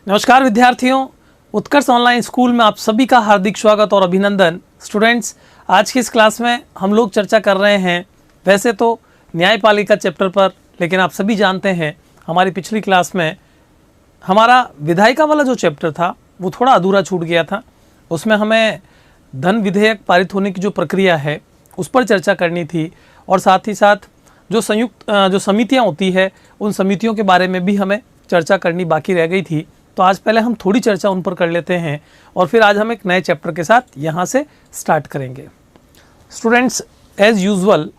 नमस्कार विद्यार्थियों, उत्कर्ष online school में आप सभी का हार्दिक स्वागत और अभिनंदन। स्टूडेंट्स, आज की इस क्लास में हम लोग चर्चा कर रहे हैं वैसे तो न्यायपालिका चैप्टर पर, लेकिन आप सभी जानते हैं हमारी पिछली क्लास में हमारा विधायिका वाला जो चैप्टर था वो थोड़ा अधूरा छूट गया था। उसमें हमें धन विधेयक पारित होने की जो प्रक्रिया है उस पर चर्चा करनी थी और साथ ही साथ जो जो समितियां होती है उन समितियों के बारे में भी हमें चर्चा करनी बाकी रह गई थी। तो आज पहले हम थोड़ी चर्चा उन पर कर लेते हैं और फिर आज हम एक नए चैप्टर के साथ यहाँ से स्टार्ट करेंगे। स्टूडेंट्स, एज़ यूजुअल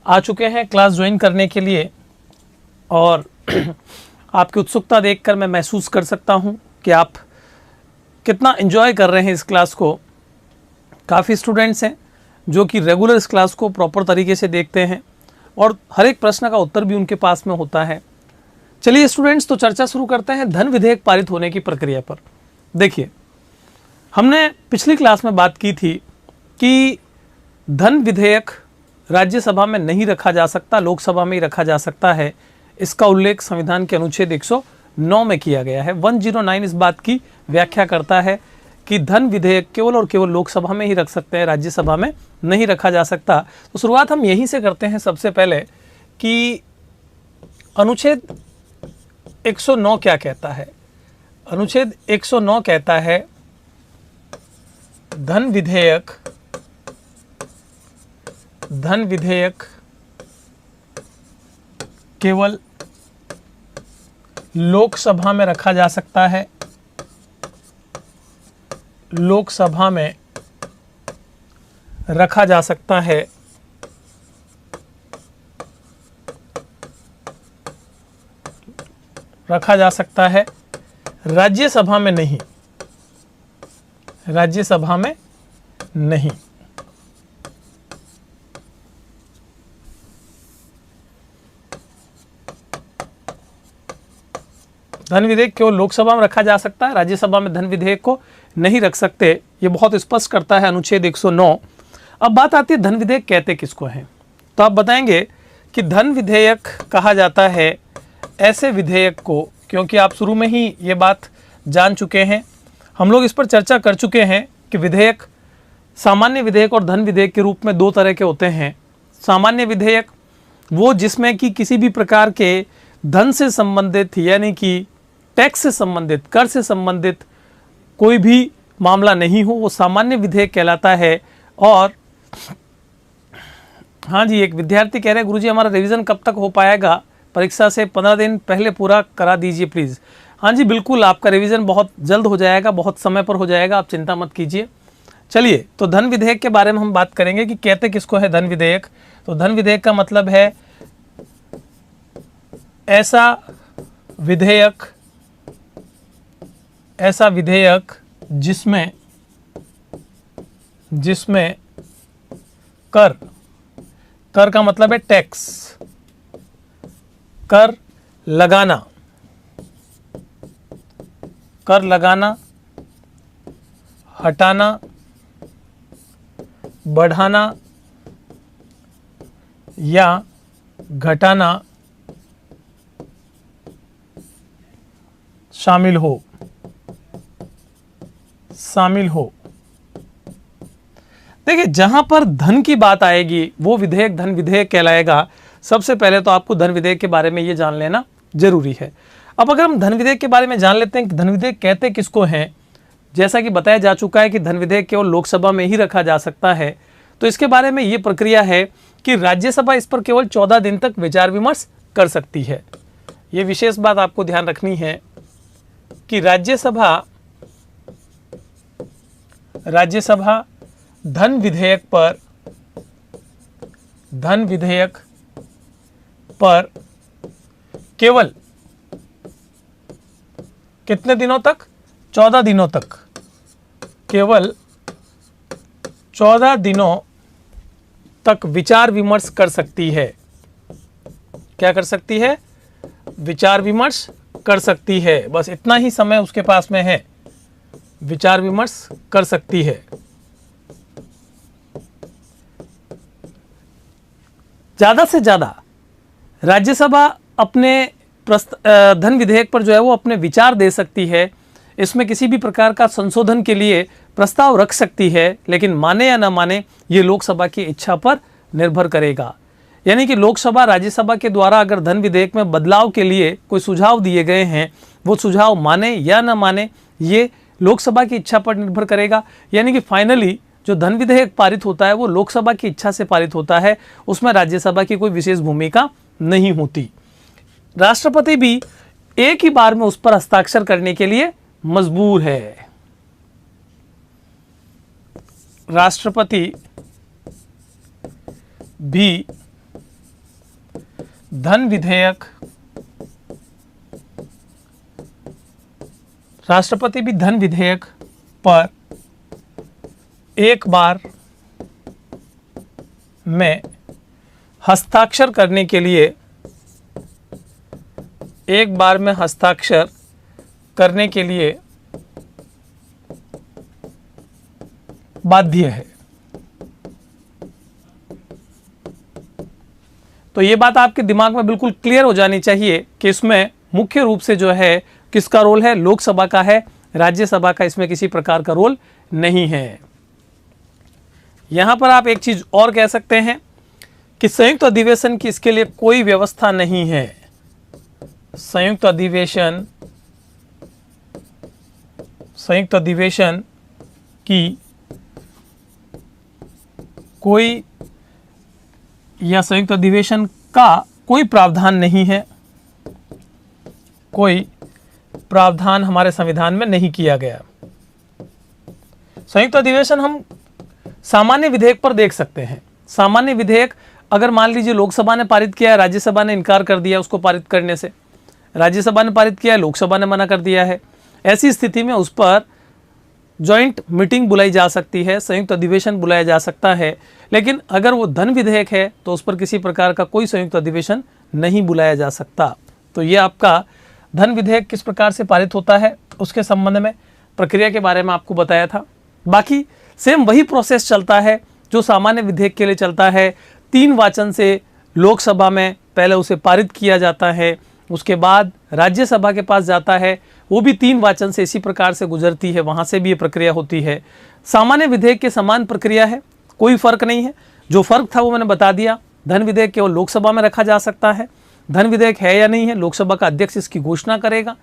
आ चुके हैं क्लास ज्वाइन करने के लिए और आपकी उत्सुकता देखकर मैं महसूस कर सकता हूँ कि आप कितना एंजॉय कर रहे हैं इस क्लास को। काफ़ी स्टूडेंट्स हैं जो कि रेगुलर इस क्लास को प्रॉपर तरीके से देखते हैं और हर एक प्रश्न का उत्तर भी उनके पास में होता है। चलिए स्टूडेंट्स, तो चर्चा शुरू करते हैं धन विधेयक पारित होने की प्रक्रिया पर। देखिए, हमने पिछली क्लास में बात की थी कि धन विधेयक राज्यसभा में नहीं रखा जा सकता, लोकसभा में ही रखा जा सकता है। इसका उल्लेख संविधान के अनुच्छेद 109 में किया गया है। 109 इस बात की व्याख्या करता है कि धन विधेयक केवल और केवल लोकसभा में ही रख सकते हैं, राज्यसभा में नहीं रखा जा सकता। तो शुरुआत हम यहीं से करते हैं सबसे पहले कि अनुच्छेद 109 क्या कहता है। अनुच्छेद 109 कहता है धन विधेयक केवल लोकसभा में रखा जा सकता है, लोकसभा में रखा जा सकता है। रखा जा सकता है, राज्यसभा में नहीं, राज्यसभा में नहीं। धन विधेयक केवल लोकसभा में रखा जा सकता है, राज्यसभा में धन विधेयक को नहीं रख सकते। ये बहुत स्पष्ट करता है अनुच्छेद 109। अब बात आती है धन विधेयक कहते किसको हैं। तो आप बताएंगे कि धन विधेयक कहा जाता है ऐसे विधेयक को, क्योंकि आप शुरू में ही ये बात जान चुके हैं, हम लोग इस पर चर्चा कर चुके हैं कि विधेयक सामान्य विधेयक और धन विधेयक के रूप में दो तरह के होते हैं। सामान्य विधेयक वो जिसमें कि किसी भी प्रकार के धन से संबंधित यानी कि टैक्स से संबंधित, कर से संबंधित कोई भी मामला नहीं हो, वो सामान्य विधेयक कहलाता है। और हाँ जी, एक विद्यार्थी कह रहे हैं गुरुजी हमारा रिवीजन कब तक हो पाएगा, परीक्षा से 15 दिन पहले पूरा करा दीजिए प्लीज़। हाँ जी बिल्कुल, आपका रिवीजन बहुत जल्द हो जाएगा, बहुत समय पर हो जाएगा, आप चिंता मत कीजिए। चलिए, तो धन विधेयक के बारे में हम बात करेंगे कि कहते किसको है धन विधेयक। तो धन विधेयक का मतलब है ऐसा विधेयक जिसमें कर का मतलब है टैक्स, कर लगाना, हटाना, बढ़ाना या घटाना शामिल हो। देखिए, जहां पर धन की बात आएगी वो विधेयक धन विधेयक कहलाएगा। सबसे पहले तो आपको धन विधेयक के बारे में ये जान लेना जरूरी है। अब अगर हम धन विधेयक के बारे में जान लेते हैं कि धन विधेयक कहते किसको हैं, जैसा कि बताया जा चुका है कि धन विधेयक केवल लोकसभा में ही रखा जा सकता है। तो इसके बारे में ये प्रक्रिया है कि राज्यसभा इस पर केवल 14 दिन तक विचार विमर्श कर सकती है। ये विशेष बात आपको ध्यान रखनी है कि राज्यसभा धन विधेयक पर केवल कितने दिनों तक? 14 दिनों तक। केवल 14 दिनों तक विचार विमर्श कर सकती है। क्या कर सकती है? विचार विमर्श कर सकती है। बस इतना ही समय उसके पास में है, विचार विमर्श कर सकती है। ज़्यादा से ज़्यादा राज्यसभा अपने धन विधेयक पर जो है वो अपने विचार दे सकती है इसमें किसी भी प्रकार का संशोधन के लिए प्रस्ताव रख सकती है, लेकिन माने या न माने ये लोकसभा की इच्छा पर निर्भर करेगा। यानी कि लोकसभा राज्यसभा के द्वारा अगर धन विधेयक में बदलाव के लिए कोई सुझाव दिए गए हैं, वो सुझाव माने या न माने ये लोकसभा की इच्छा पर निर्भर करेगा। यानी कि फाइनली जो धन विधेयक पारित होता है वो लोकसभा की इच्छा से पारित होता है, उसमें राज्यसभा की कोई विशेष भूमिका नहीं होती। राष्ट्रपति भी एक ही बार में उस पर हस्ताक्षर करने के लिए मजबूर है। राष्ट्रपति भी धन विधेयक पर एक बार में हस्ताक्षर करने के लिए बाध्य है। तो ये बात आपके दिमाग में बिल्कुल क्लियर हो जानी चाहिए कि इसमें मुख्य रूप से जो है किसका रोल है, लोकसभा का है, राज्यसभा का इसमें किसी प्रकार का रोल नहीं है। यहां पर आप एक चीज और कह सकते हैं कि संयुक्त अधिवेशन की इसके लिए कोई व्यवस्था नहीं है। संयुक्त अधिवेशन की कोई या संयुक्त अधिवेशन का कोई प्रावधान नहीं है, कोई प्रावधान हमारे संविधान में नहीं किया गया। संयुक्त अधिवेशन हम सामान्य विधेयक पर देख सकते हैं। सामान्य विधेयक अगर मान लीजिए लोकसभा ने पारित किया है, राज्यसभा ने इनकार कर दिया उसको पारित करने से, राज्यसभा ने पारित किया है, लोकसभा ने मना कर दिया है, ऐसी स्थिति में उस पर जॉइंट मीटिंग बुलाई जा सकती है, संयुक्त अधिवेशन बुलाया जा सकता है। लेकिन अगर वो धन विधेयक है तो उस पर किसी प्रकार का कोई संयुक्त अधिवेशन नहीं बुलाया जा सकता। तो ये आपका धन विधेयक किस प्रकार से पारित होता है उसके संबंध में प्रक्रिया के बारे में आपको बताया था। बाकी सेम वही प्रोसेस चलता है जो सामान्य विधेयक के लिए चलता है। 3 वाचन से लोकसभा में पहले उसे पारित किया जाता है, उसके बाद राज्यसभा के पास जाता है, वो भी 3 वाचन से इसी प्रकार से गुजरती है, वहाँ से भी ये प्रक्रिया होती है। सामान्य विधेयक के समान प्रक्रिया है, कोई फर्क नहीं है। जो फर्क था वो मैंने बता दिया। धन विधेयक केवल लोकसभा में रखा जा सकता है। धन विधेयक है या नहीं है, लोकसभा का अध्यक्ष इसकी घोषणा करेगा।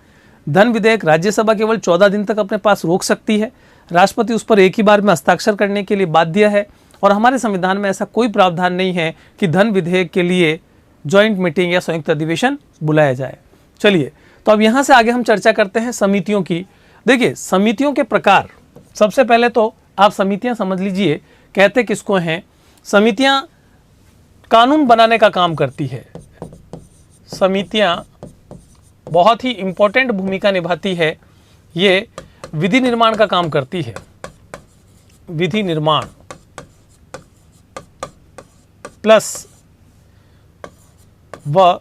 धन विधेयक राज्यसभा केवल 14 दिन तक अपने पास रोक सकती है। राष्ट्रपति उस पर एक ही बार में हस्ताक्षर करने के लिए बाध्य है। और हमारे संविधान में ऐसा कोई प्रावधान नहीं है कि धन विधेयक के लिए जॉइंट मीटिंग या संयुक्त अधिवेशन बुलाया जाए। चलिए, तो अब यहाँ से आगे हम चर्चा करते हैं समितियों की। देखिए, समितियों के प्रकार, सबसे पहले तो आप समितियां समझ लीजिए कहते किसको हैं। समितियां कानून बनाने का काम करती है। समितियां बहुत ही इंपॉर्टेंट भूमिका निभाती है। ये विधि निर्माण का काम करती है। विधि निर्माण प्लस व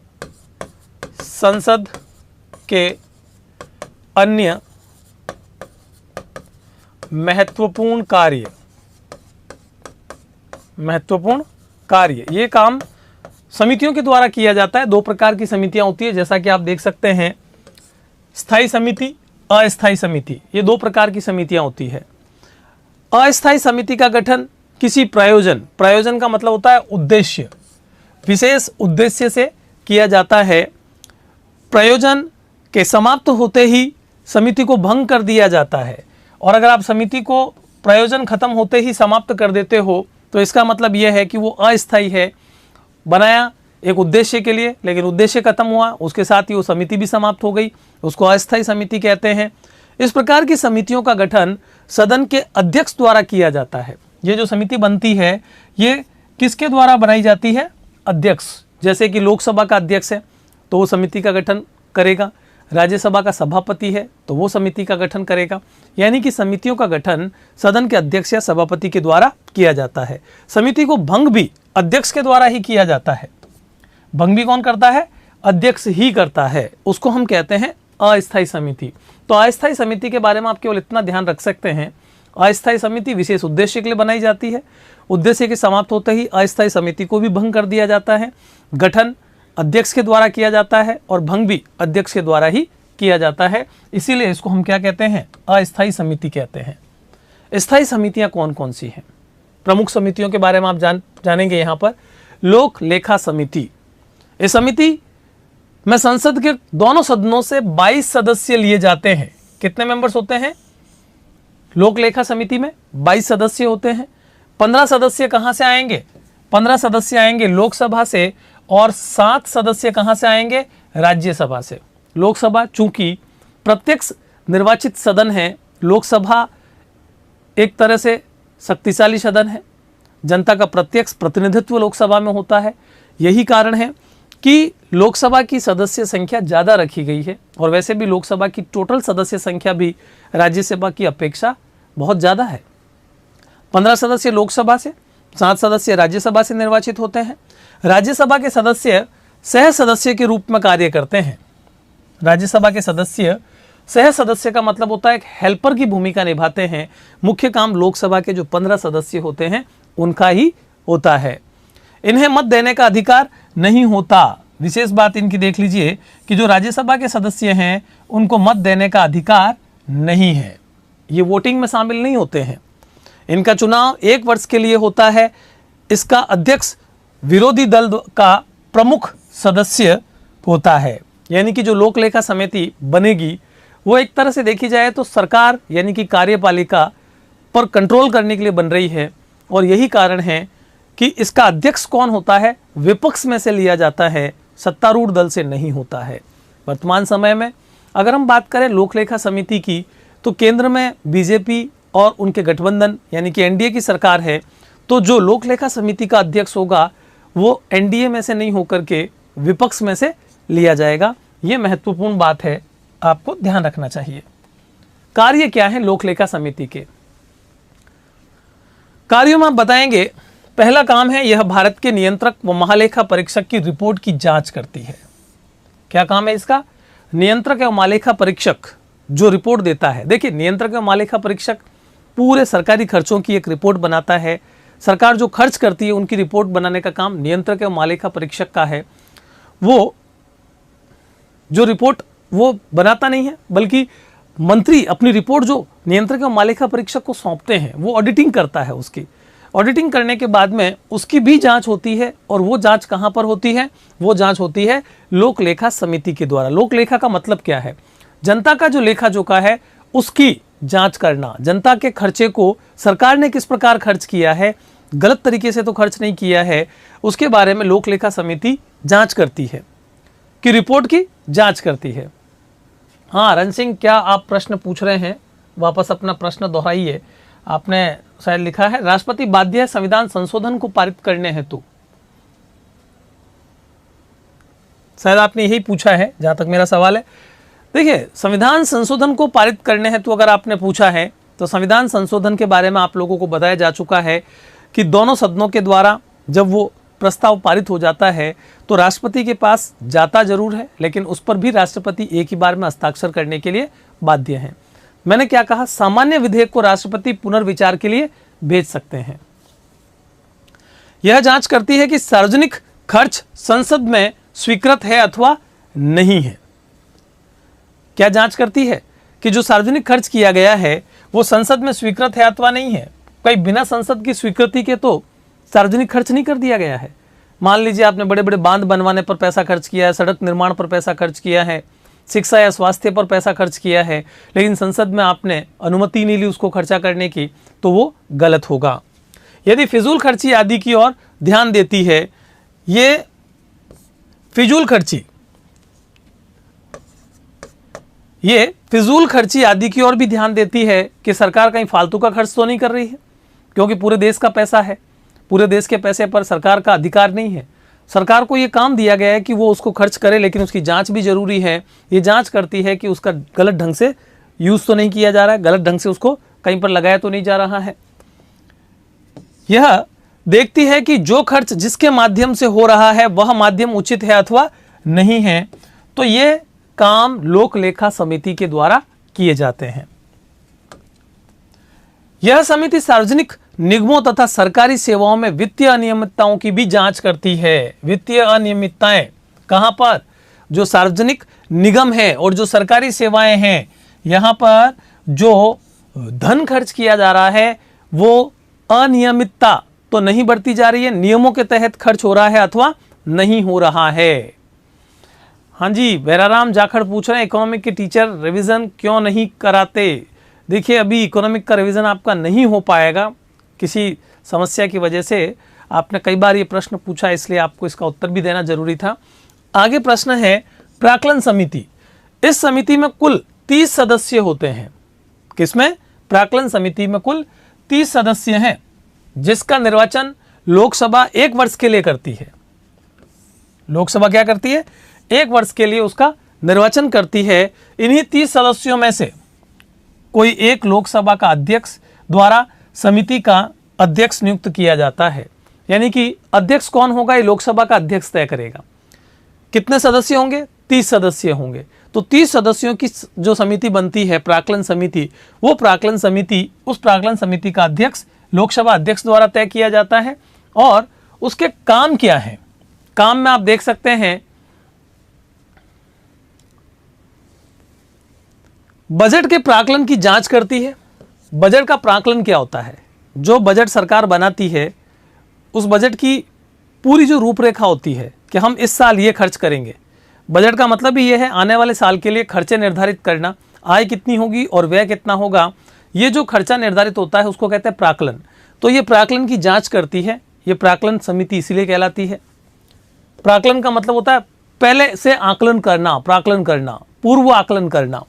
संसद के अन्य महत्वपूर्ण कार्य ये काम समितियों के द्वारा किया जाता है। 2 प्रकार की समितियां होती है, जैसा कि आप देख सकते हैं, स्थायी समिति, अस्थायी समिति। ये 2 प्रकार की समितियां होती है। अस्थायी समिति का गठन किसी प्रयोजन का मतलब होता है उद्देश्य, विशेष उद्देश्य से किया जाता है। प्रयोजन के समाप्त होते ही समिति को भंग कर दिया जाता है। और अगर आप समिति को प्रयोजन खत्म होते ही समाप्त कर देते हो तो इसका मतलब यह है कि वो अस्थायी है। बनाया एक उद्देश्य के लिए, लेकिन उद्देश्य खत्म हुआ, उसके साथ ही वो समिति भी समाप्त हो गई, उसको अस्थायी समिति कहते हैं। इस प्रकार की समितियों का गठन सदन के अध्यक्ष द्वारा किया जाता है। ये जो समिति बनती है ये किसके द्वारा बनाई जाती है? अध्यक्ष। जैसे कि लोकसभा का अध्यक्ष है तो वो समिति का गठन करेगा, राज्यसभा का सभापति है तो वो समिति का गठन करेगा। यानी कि समितियों का गठन सदन के अध्यक्ष या सभापति के द्वारा किया जाता है। समिति को भंग भी अध्यक्ष के द्वारा ही किया जाता है। भंग भी कौन करता है? अध्यक्ष ही करता है। उसको हम कहते हैं अस्थायी समिति। तो अस्थायी समिति के बारे में आप केवल इतना ध्यान रख सकते हैं, अस्थायी समिति विशेष उद्देश्य के लिए बनाई जाती है। उद्देश्य के समाप्त होते ही अस्थायी समिति को भी भंग कर दिया जाता है। गठन अध्यक्ष के द्वारा किया जाता है और भंग भी अध्यक्ष के द्वारा ही किया जाता है, इसीलिए इसको हम क्या कहते हैं, अस्थायी समिति कहते हैं। स्थायी समितियां कौन कौन सी हैं? प्रमुख समितियों के बारे में आप जानेंगे यहाँ पर। लोक लेखा समिति, इस समिति में संसद के दोनों सदनों से 22 सदस्य लिए जाते हैं। कितने मेंबर्स होते हैं लोक लेखा समिति में? 22 सदस्य होते हैं। 15 सदस्य कहां से आएंगे? 15 सदस्य आएंगे लोकसभा से और 7 सदस्य कहां से आएंगे? राज्यसभा से। लोकसभा चूंकि प्रत्यक्ष निर्वाचित सदन है, लोकसभा एक तरह से शक्तिशाली सदन है, जनता का प्रत्यक्ष प्रतिनिधित्व लोकसभा में होता है। यही कारण है कि लोकसभा की सदस्य संख्या ज़्यादा रखी गई है, और वैसे भी लोकसभा की टोटल सदस्य संख्या भी राज्यसभा की अपेक्षा बहुत ज़्यादा है। 15 सदस्य लोकसभा से, 7 सदस्य राज्यसभा से निर्वाचित होते हैं। राज्यसभा के सदस्य सह सदस्य के रूप में कार्य करते हैं। राज्यसभा के सदस्य, सह सदस्य का मतलब होता है एक हेल्पर की भूमिका निभाते हैं। मुख्य काम लोकसभा के जो 15 सदस्य होते हैं उनका ही होता है। इन्हें मत देने का अधिकार नहीं होता। विशेष बात इनकी देख लीजिए कि जो राज्यसभा के सदस्य हैं उनको मत देने का अधिकार नहीं है, ये वोटिंग में शामिल नहीं होते हैं। इनका चुनाव 1 वर्ष के लिए होता है। इसका अध्यक्ष विरोधी दल का प्रमुख सदस्य होता है। यानी कि जो लोक लेखा समिति बनेगी वो एक तरह से देखी जाए तो सरकार यानी कि कार्यपालिका पर कंट्रोल करने के लिए बन रही है, और यही कारण है कि इसका अध्यक्ष कौन होता है, विपक्ष में से लिया जाता है, सत्तारूढ़ दल से नहीं होता है। वर्तमान समय में अगर हम बात करें लोक लेखा समिति की, तो केंद्र में बीजेपी और उनके गठबंधन यानी कि एनडीए की सरकार है, तो जो लोक लेखा समिति का अध्यक्ष होगा वो एनडीए में से नहीं होकर के विपक्ष में से लिया जाएगा। ये महत्वपूर्ण बात है, आपको ध्यान रखना चाहिए। कार्य क्या है लोक लेखा समिति के? कार्यों में आप बताएंगे, पहला काम है यह भारत के नियंत्रक व महालेखा परीक्षक की रिपोर्ट की जांच करती है। क्या काम है इसका? नियंत्रक एवं महालेखा परीक्षक जो रिपोर्ट देता है, देखिए नियंत्रक एवं महालेखा परीक्षक पूरे सरकारी खर्चों की एक रिपोर्ट बनाता है। सरकार जो खर्च करती है उनकी रिपोर्ट बनाने का काम नियंत्रक एवं महालेखा परीक्षक का है। वो जो रिपोर्ट वो बनाता नहीं है, बल्कि मंत्री अपनी रिपोर्ट जो नियंत्रक एवं महालेखा परीक्षक को सौंपते हैं वो ऑडिटिंग करता है। उसकी ऑडिटिंग करने के बाद में उसकी भी जांच होती है, और वो जांच कहां पर होती है? वो जांच होती है लोक लेखा समिति के द्वारा। लोक लेखा का मतलब क्या है? जनता का जो लेखा जोखा है उसकी जांच करना। जनता के खर्चे को सरकार ने किस प्रकार खर्च किया है, गलत तरीके से तो खर्च नहीं किया है, उसके बारे में लोक लेखा समिति जांच करती है, कि रिपोर्ट की जांच करती है। हाँ रण सिंह, क्या आप प्रश्न पूछ रहे हैं? वापस अपना प्रश्न दोहराइए। आपने शायद लिखा है राष्ट्रपति बाध्य है संविधान संशोधन को पारित करने हेतु। शायद आपने यही पूछा है जहां तक मेरा सवाल है। देखिए, संविधान संशोधन को पारित करने हेतु अगर आपने पूछा है तो संविधान संशोधन के बारे में आप लोगों को बताया जा चुका है कि दोनों सदनों के द्वारा जब वो प्रस्ताव पारित हो जाता है तो राष्ट्रपति के पास जाता जरूर है, लेकिन उस पर भी राष्ट्रपति एक ही बार में हस्ताक्षर करने के लिए बाध्य हैं। मैंने क्या कहा? सामान्य विधेयक को राष्ट्रपति पुनर्विचार के लिए भेज सकते हैं। यह जांच करती है कि सार्वजनिक खर्च संसद में स्वीकृत है अथवा नहीं है। क्या जांच करती है? कि जो सार्वजनिक खर्च किया गया है वो संसद में स्वीकृत है अथवा नहीं है। कहीं बिना संसद की स्वीकृति के तो सार्वजनिक खर्च नहीं कर दिया गया है। मान लीजिए आपने बड़े बड़े बांध बनवाने पर पैसा खर्च किया है, सड़क निर्माण पर पैसा खर्च किया है, शिक्षा या स्वास्थ्य पर पैसा खर्च किया है, लेकिन संसद में आपने अनुमति नहीं ली उसको खर्चा करने की, तो वो गलत होगा। यदि फिजूल खर्ची आदि की ओर ध्यान देती है, ये फिजूल खर्ची आदि की ओर भी ध्यान देती है कि सरकार कहीं फालतू का खर्च तो नहीं कर रही है, क्योंकि पूरे देश का पैसा है। पूरे देश के पैसे पर सरकार का अधिकार नहीं है। सरकार को ये काम दिया गया है कि वो उसको खर्च करे, लेकिन उसकी जांच भी जरूरी है। ये जांच करती है कि उसका गलत ढंग से यूज तो नहीं किया जा रहा है, गलत ढंग से उसको कहीं पर लगाया तो नहीं जा रहा है। यह देखती है कि जो खर्च जिसके माध्यम से हो रहा है वह माध्यम उचित है अथवा नहीं है। तो ये काम लोक लेखा समिति के द्वारा किए जाते हैं। यह समिति सार्वजनिक निगमों तथा सरकारी सेवाओं में वित्तीय अनियमितताओं की भी जांच करती है। वित्तीय अनियमितताएं कहां पर? जो सार्वजनिक निगम है और जो सरकारी सेवाएं हैं, यहाँ पर जो धन खर्च किया जा रहा है वो अनियमितता तो नहीं बढ़ती जा रही है, नियमों के तहत खर्च हो रहा है अथवा नहीं हो रहा है। हाँ जी, बैराराम जाखड़ पूछ रहे हैं इकोनॉमिक के टीचर रिवीजन क्यों नहीं कराते। देखिए, अभी इकोनॉमिक का रिवीजन आपका नहीं हो पाएगा किसी समस्या की वजह से। आपने कई बार ये प्रश्न पूछा, इसलिए आपको इसका उत्तर भी देना जरूरी था। आगे प्रश्न है प्राक्कलन समिति। इस समिति में कुल 30 सदस्य होते हैं। किसमें? प्राक्कलन समिति में कुल 30 सदस्य हैं, जिसका निर्वाचन लोकसभा 1 वर्ष के लिए करती है। लोकसभा क्या करती है? 1 वर्ष के लिए उसका निर्वाचन करती है। इन्हीं 30 सदस्यों में से कोई एक लोकसभा का अध्यक्ष द्वारा समिति का अध्यक्ष नियुक्त किया जाता है। यानी कि अध्यक्ष कौन होगा, ये लोकसभा का अध्यक्ष तय करेगा। कितने सदस्य होंगे? 30 सदस्य होंगे। तो 30 सदस्यों की जो समिति बनती है प्राक्कलन समिति, वो प्राक्कलन समिति, उस प्राक्कलन समिति का अध्यक्ष लोकसभा अध्यक्ष द्वारा तय किया जाता है। और उसके काम क्या है? काम में आप देख सकते हैं बजट के प्राक्कलन की जांच करती है। बजट का प्राक्कलन क्या होता है? जो बजट सरकार बनाती है उस बजट की पूरी जो रूपरेखा होती है कि हम इस साल ये खर्च करेंगे। बजट का मतलब ही ये है आने वाले साल के लिए खर्चे निर्धारित करना, आय कितनी होगी और व्यय कितना होगा। ये जो खर्चा निर्धारित होता है उसको कहते हैं प्राक्कलन। तो ये प्राक्कलन की जांच करती है। ये प्राक्कलन समिति इसीलिए कहलाती है। प्राक्कलन का मतलब होता है पहले से आकलन करना, प्राक्कलन करना, पूर्व आकलन करना।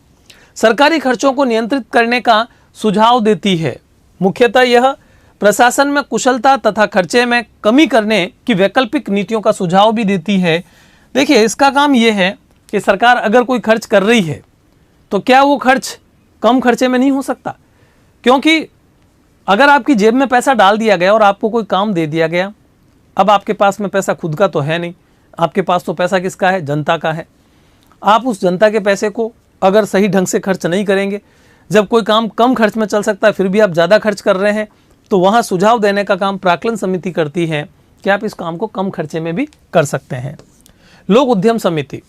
सरकारी खर्चों को नियंत्रित करने का सुझाव देती है। मुख्यतः यह प्रशासन में कुशलता तथा खर्चे में कमी करने की वैकल्पिक नीतियों का सुझाव भी देती है। देखिए, इसका काम यह है कि सरकार अगर कोई खर्च कर रही है तो क्या वो खर्च कम खर्चे में नहीं हो सकता? क्योंकि अगर आपकी जेब में पैसा डाल दिया गया और आपको कोई काम दे दिया गया, अब आपके पास में पैसा खुद का तो है नहीं, आपके पास तो पैसा किसका है? जनता का है। आप उस जनता के पैसे को अगर सही ढंग से खर्च नहीं करेंगे, जब कोई काम कम खर्च में चल सकता है फिर भी आप ज़्यादा खर्च कर रहे हैं, तो वहाँ सुझाव देने का काम प्राक्कलन समिति करती है कि आप इस काम को कम खर्चे में भी कर सकते हैं। लोक उद्यम समिति।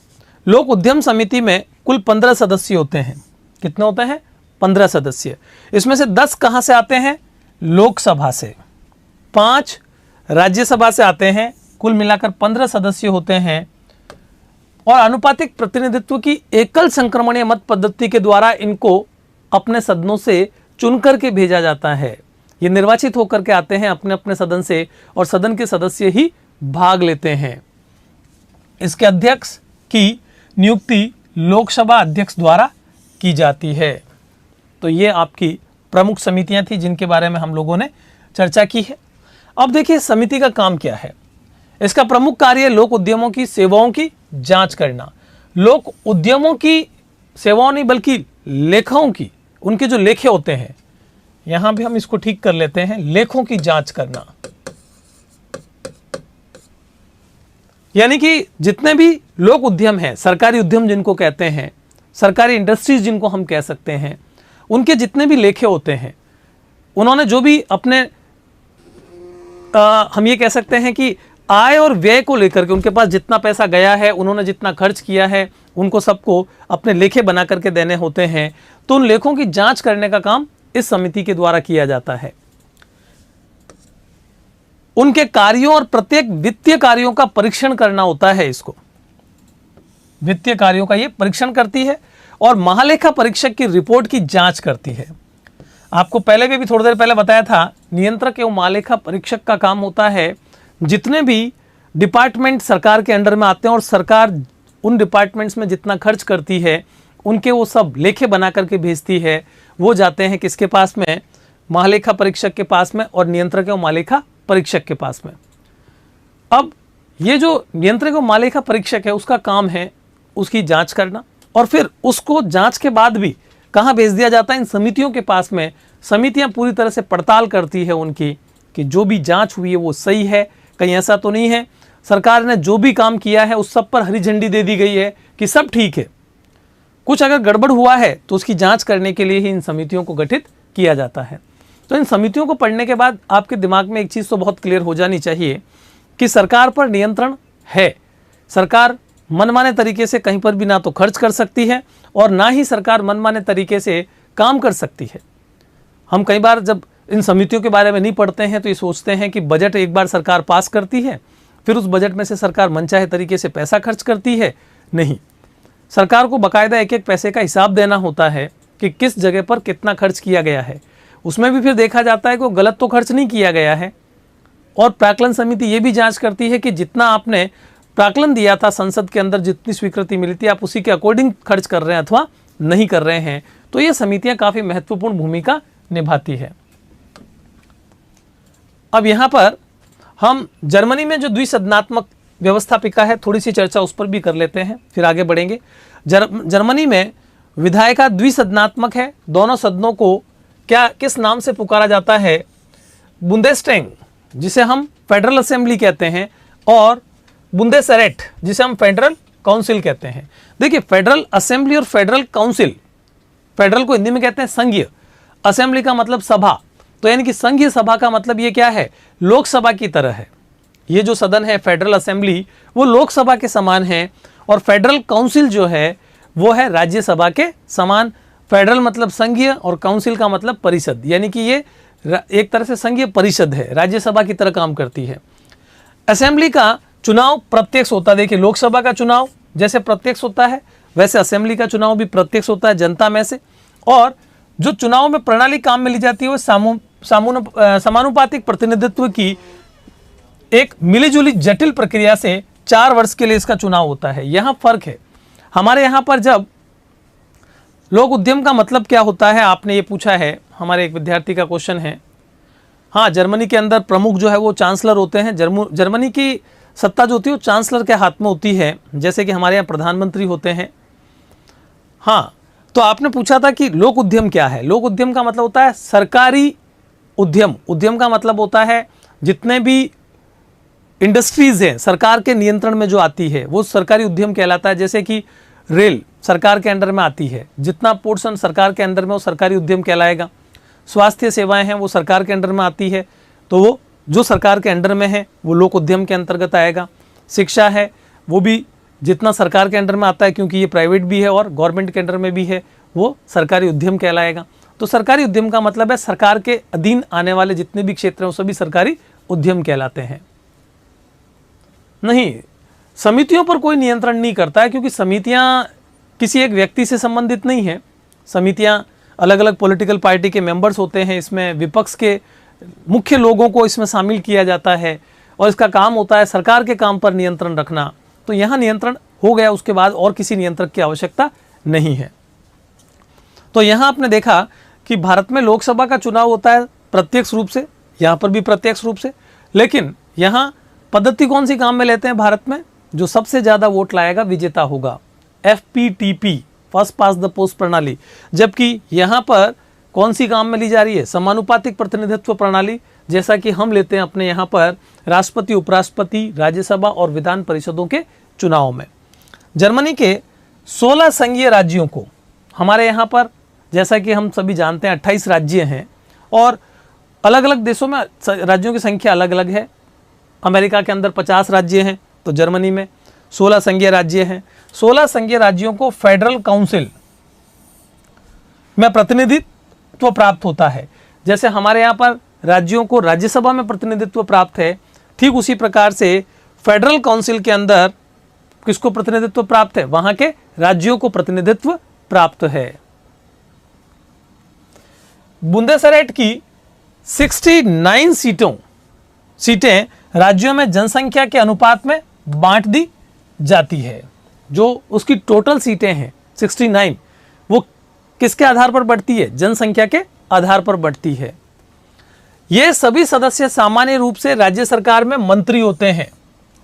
लोक उद्यम समिति में कुल 15 सदस्य होते हैं। कितने होते हैं? 15 सदस्य। इसमें से 10 कहाँ से आते हैं? लोकसभा से। 5 राज्यसभा से आते हैं। कुल मिलाकर 15 सदस्य होते हैं। और अनुपातिक प्रतिनिधित्व की एकल संक्रमणीय मत पद्धति के द्वारा इनको अपने सदनों से चुन करके भेजा जाता है। ये निर्वाचित होकर के आते हैं अपने अपने सदन से और सदन के सदस्य ही भाग लेते हैं। इसके अध्यक्ष की नियुक्ति लोकसभा अध्यक्ष द्वारा की जाती है। तो ये आपकी प्रमुख समितियां थी जिनके बारे में हम लोगों ने चर्चा की है। अब देखिए समिति का काम क्या है। इसका प्रमुख कार्य लोक उद्यमों की सेवाओं की जांच करना। लोक उद्यमों की सेवाओं नहीं बल्कि लेखाओं की, उनके जो लेखे होते हैं, यहां भी हम इसको ठीक कर लेते हैं, लेखों की जांच करना। यानी कि जितने भी लोक उद्यम हैं, सरकारी उद्यम जिनको कहते हैं, सरकारी इंडस्ट्रीज जिनको हम कह सकते हैं, उनके जितने भी लेखे होते हैं, उन्होंने जो भी अपने हम ये कह सकते हैं कि आय और व्यय को लेकर के उनके पास जितना पैसा गया है, उन्होंने जितना खर्च किया है, उनको सबको अपने लेखे बना करके देने होते हैं। तो उन लेखों की जांच करने का काम इस समिति के द्वारा किया जाता है। उनके कार्यों और प्रत्येक वित्तीय कार्यों का परीक्षण करना होता है। इसको वित्तीय कार्यों का ये परीक्षण करती है और महालेखा परीक्षक की रिपोर्ट की जांच करती है। आपको पहले भी थोड़ी देर पहले बताया था, नियंत्रक एवं महालेखा परीक्षक का काम होता है जितने भी डिपार्टमेंट सरकार के अंडर में आते हैं और सरकार उन डिपार्टमेंट्स में जितना खर्च करती है उनके वो सब लेखे बना करके भेजती है। वो जाते हैं किसके पास में? महालेखा परीक्षक के पास में और नियंत्रक एवं महालेखा परीक्षक के पास में। अब ये जो नियंत्रक एवं महालेखा परीक्षक है उसका काम है उसकी जांच करना और फिर उसको जांच के बाद भी कहाँ भेज दिया जाता है? इन समितियों के पास में। समितियां पूरी तरह से पड़ताल करती है उनकी कि जो भी जांच हुई है वो सही है, कहीं ऐसा तो नहीं है, सरकार ने जो भी काम किया है उस सब पर हरी झंडी दे दी गई है कि सब ठीक है। कुछ अगर गड़बड़ हुआ है तो उसकी जांच करने के लिए ही इन समितियों को गठित किया जाता है। तो इन समितियों को पढ़ने के बाद आपके दिमाग में एक चीज़ तो बहुत क्लियर हो जानी चाहिए कि सरकार पर नियंत्रण है, सरकार मनमाने तरीके से कहीं पर भी ना तो खर्च कर सकती है और ना ही सरकार मनमाने तरीके से काम कर सकती है। हम कई बार जब इन समितियों के बारे में नहीं पढ़ते हैं तो ये सोचते हैं कि बजट एक बार सरकार पास करती है, फिर उस बजट में से सरकार मनचाहे तरीके से पैसा खर्च करती है। नहीं, सरकार को बाकायदा एक एक पैसे का हिसाब देना होता है कि किस जगह पर कितना खर्च किया गया है। उसमें भी फिर देखा जाता है कि वो गलत तो खर्च नहीं किया गया है। और प्राक्कलन समिति ये भी जांच करती है कि जितना आपने प्राक्कलन दिया था, संसद के अंदर जितनी स्वीकृति मिली थी, आप उसी के अकॉर्डिंग खर्च कर रहे हैं अथवा नहीं कर रहे हैं। तो ये समितियां काफ़ी महत्वपूर्ण भूमिका निभाती है। अब यहाँ पर हम जर्मनी में जो द्विसदनात्मक व्यवस्थापिका है, थोड़ी सी चर्चा उस पर भी कर लेते हैं, फिर आगे बढ़ेंगे। जर्मनी में विधायिका द्विसदनात्मक है। दोनों सदनों को किस नाम से पुकारा जाता है? बुंदेस्टैग, जिसे हम फेडरल असेंबली कहते हैं, और बुंदेसरैट, जिसे हम फेडरल काउंसिल कहते हैं। देखिए, फेडरल असेंबली और फेडरल काउंसिल, फेडरल को हिंदी में कहते हैं संघीय, असेंबली का मतलब सभा, तो यानी कि संघीय सभा का मतलब ये क्या है? लोकसभा की तरह है। ये जो सदन है फेडरल असेंबली, वो लोकसभा के समान है, और फेडरल काउंसिल जो है वो है राज्यसभा के समान। फेडरल मतलब संघीय और काउंसिल का मतलब परिषद, यानी कि ये एक तरह से संघीय परिषद है, राज्यसभा की तरह काम करती है। असेंबली का चुनाव प्रत्यक्ष होता है। देखिए, लोकसभा का चुनाव जैसे प्रत्यक्ष होता है, वैसे असेंबली का चुनाव भी प्रत्यक्ष होता है जनता में से। और जो चुनाव में प्रणाली काम में ली जाती है वो समानुपातिक प्रतिनिधित्व की एक मिलीजुली जटिल प्रक्रिया से 4 वर्ष के लिए इसका चुनाव होता है। यहाँ फर्क है। हमारे यहाँ पर जब लोक उद्यम का मतलब क्या होता है, आपने ये पूछा है, हमारे एक विद्यार्थी का क्वेश्चन है। हाँ, जर्मनी के अंदर प्रमुख जो है वो चांसलर होते हैं। जर्मनी की सत्ता जो होती है वो चांसलर के हाथ में होती है, जैसे कि हमारे यहाँ प्रधानमंत्री होते हैं। हाँ, तो आपने पूछा था कि लोक उद्यम क्या है। लोक उद्यम का मतलब होता है सरकारी उद्यम। उद्यम का मतलब होता है जितने भी इंडस्ट्रीज हैं सरकार के नियंत्रण में जो आती है वो सरकारी उद्यम कहलाता है। जैसे कि रेल सरकार के अंडर में आती है, जितना पोर्शन सरकार के अंडर में वो सरकारी उद्यम कहलाएगा। स्वास्थ्य सेवाएं हैं वो सरकार के अंडर में आती है, तो वो जो सरकार के अंडर में है वो लोक उद्यम के अंतर्गत आएगा। शिक्षा है वो भी जितना सरकार के अंडर में आता है, क्योंकि ये प्राइवेट भी है और गवर्नमेंट के अंडर में भी है, वो सरकारी उद्यम कहलाएगा। तो सरकारी उद्यम का मतलब है सरकार के अधीन आने वाले जितने भी क्षेत्र हैं वो सभी सरकारी उद्यम कहलाते हैं। नहीं, समितियों पर कोई नियंत्रण नहीं करता है, क्योंकि समितियां किसी एक व्यक्ति से संबंधित नहीं है। समितियां अलग अलग पॉलिटिकल पार्टी के मेंबर्स होते हैं, इसमें विपक्ष के मुख्य लोगों को इसमें शामिल किया जाता है, और इसका काम होता है सरकार के काम पर नियंत्रण रखना। तो यहाँ नियंत्रण हो गया, उसके बाद और किसी नियंत्रक की आवश्यकता नहीं है। तो यहाँ आपने देखा कि भारत में लोकसभा का चुनाव होता है प्रत्यक्ष रूप से, यहाँ पर भी प्रत्यक्ष रूप से, लेकिन यहाँ पद्धति कौन सी काम में लेते हैं भारत में? जो सबसे ज़्यादा वोट लाएगा विजेता होगा, FPTP, first pass the post प्रणाली। जबकि यहाँ पर कौन सी काम में ली जा रही है? समानुपातिक प्रतिनिधित्व प्रणाली, जैसा कि हम लेते हैं अपने यहाँ पर राष्ट्रपति, उपराष्ट्रपति, राज्यसभा और विधान परिषदों के चुनाव में। जर्मनी के 16 संघीय राज्यों को, हमारे यहाँ पर जैसा कि हम सभी जानते हैं 28 राज्य हैं, और अलग अलग देशों में राज्यों की संख्या अलग अलग है। अमेरिका के अंदर 50 राज्य हैं, तो जर्मनी में 16 संघीय राज्य हैं। 16 संघीय राज्यों को फेडरल काउंसिल में प्रतिनिधित्व प्राप्त होता है। जैसे हमारे यहाँ पर राज्यों को राज्यसभा में प्रतिनिधित्व प्राप्त है, ठीक उसी प्रकार से फेडरल काउंसिल के अंदर किसको प्रतिनिधित्व प्राप्त है? वहां के राज्यों को प्रतिनिधित्व प्राप्त है। बुंदेसरैट की 69 सीटें राज्यों में जनसंख्या के अनुपात में बांट दी जाती है। जो उसकी टोटल सीटें हैं 69, वो किसके आधार पर बढ़ती है? जनसंख्या के आधार पर बढ़ती है। ये सभी सदस्य सामान्य रूप से राज्य सरकार में मंत्री होते हैं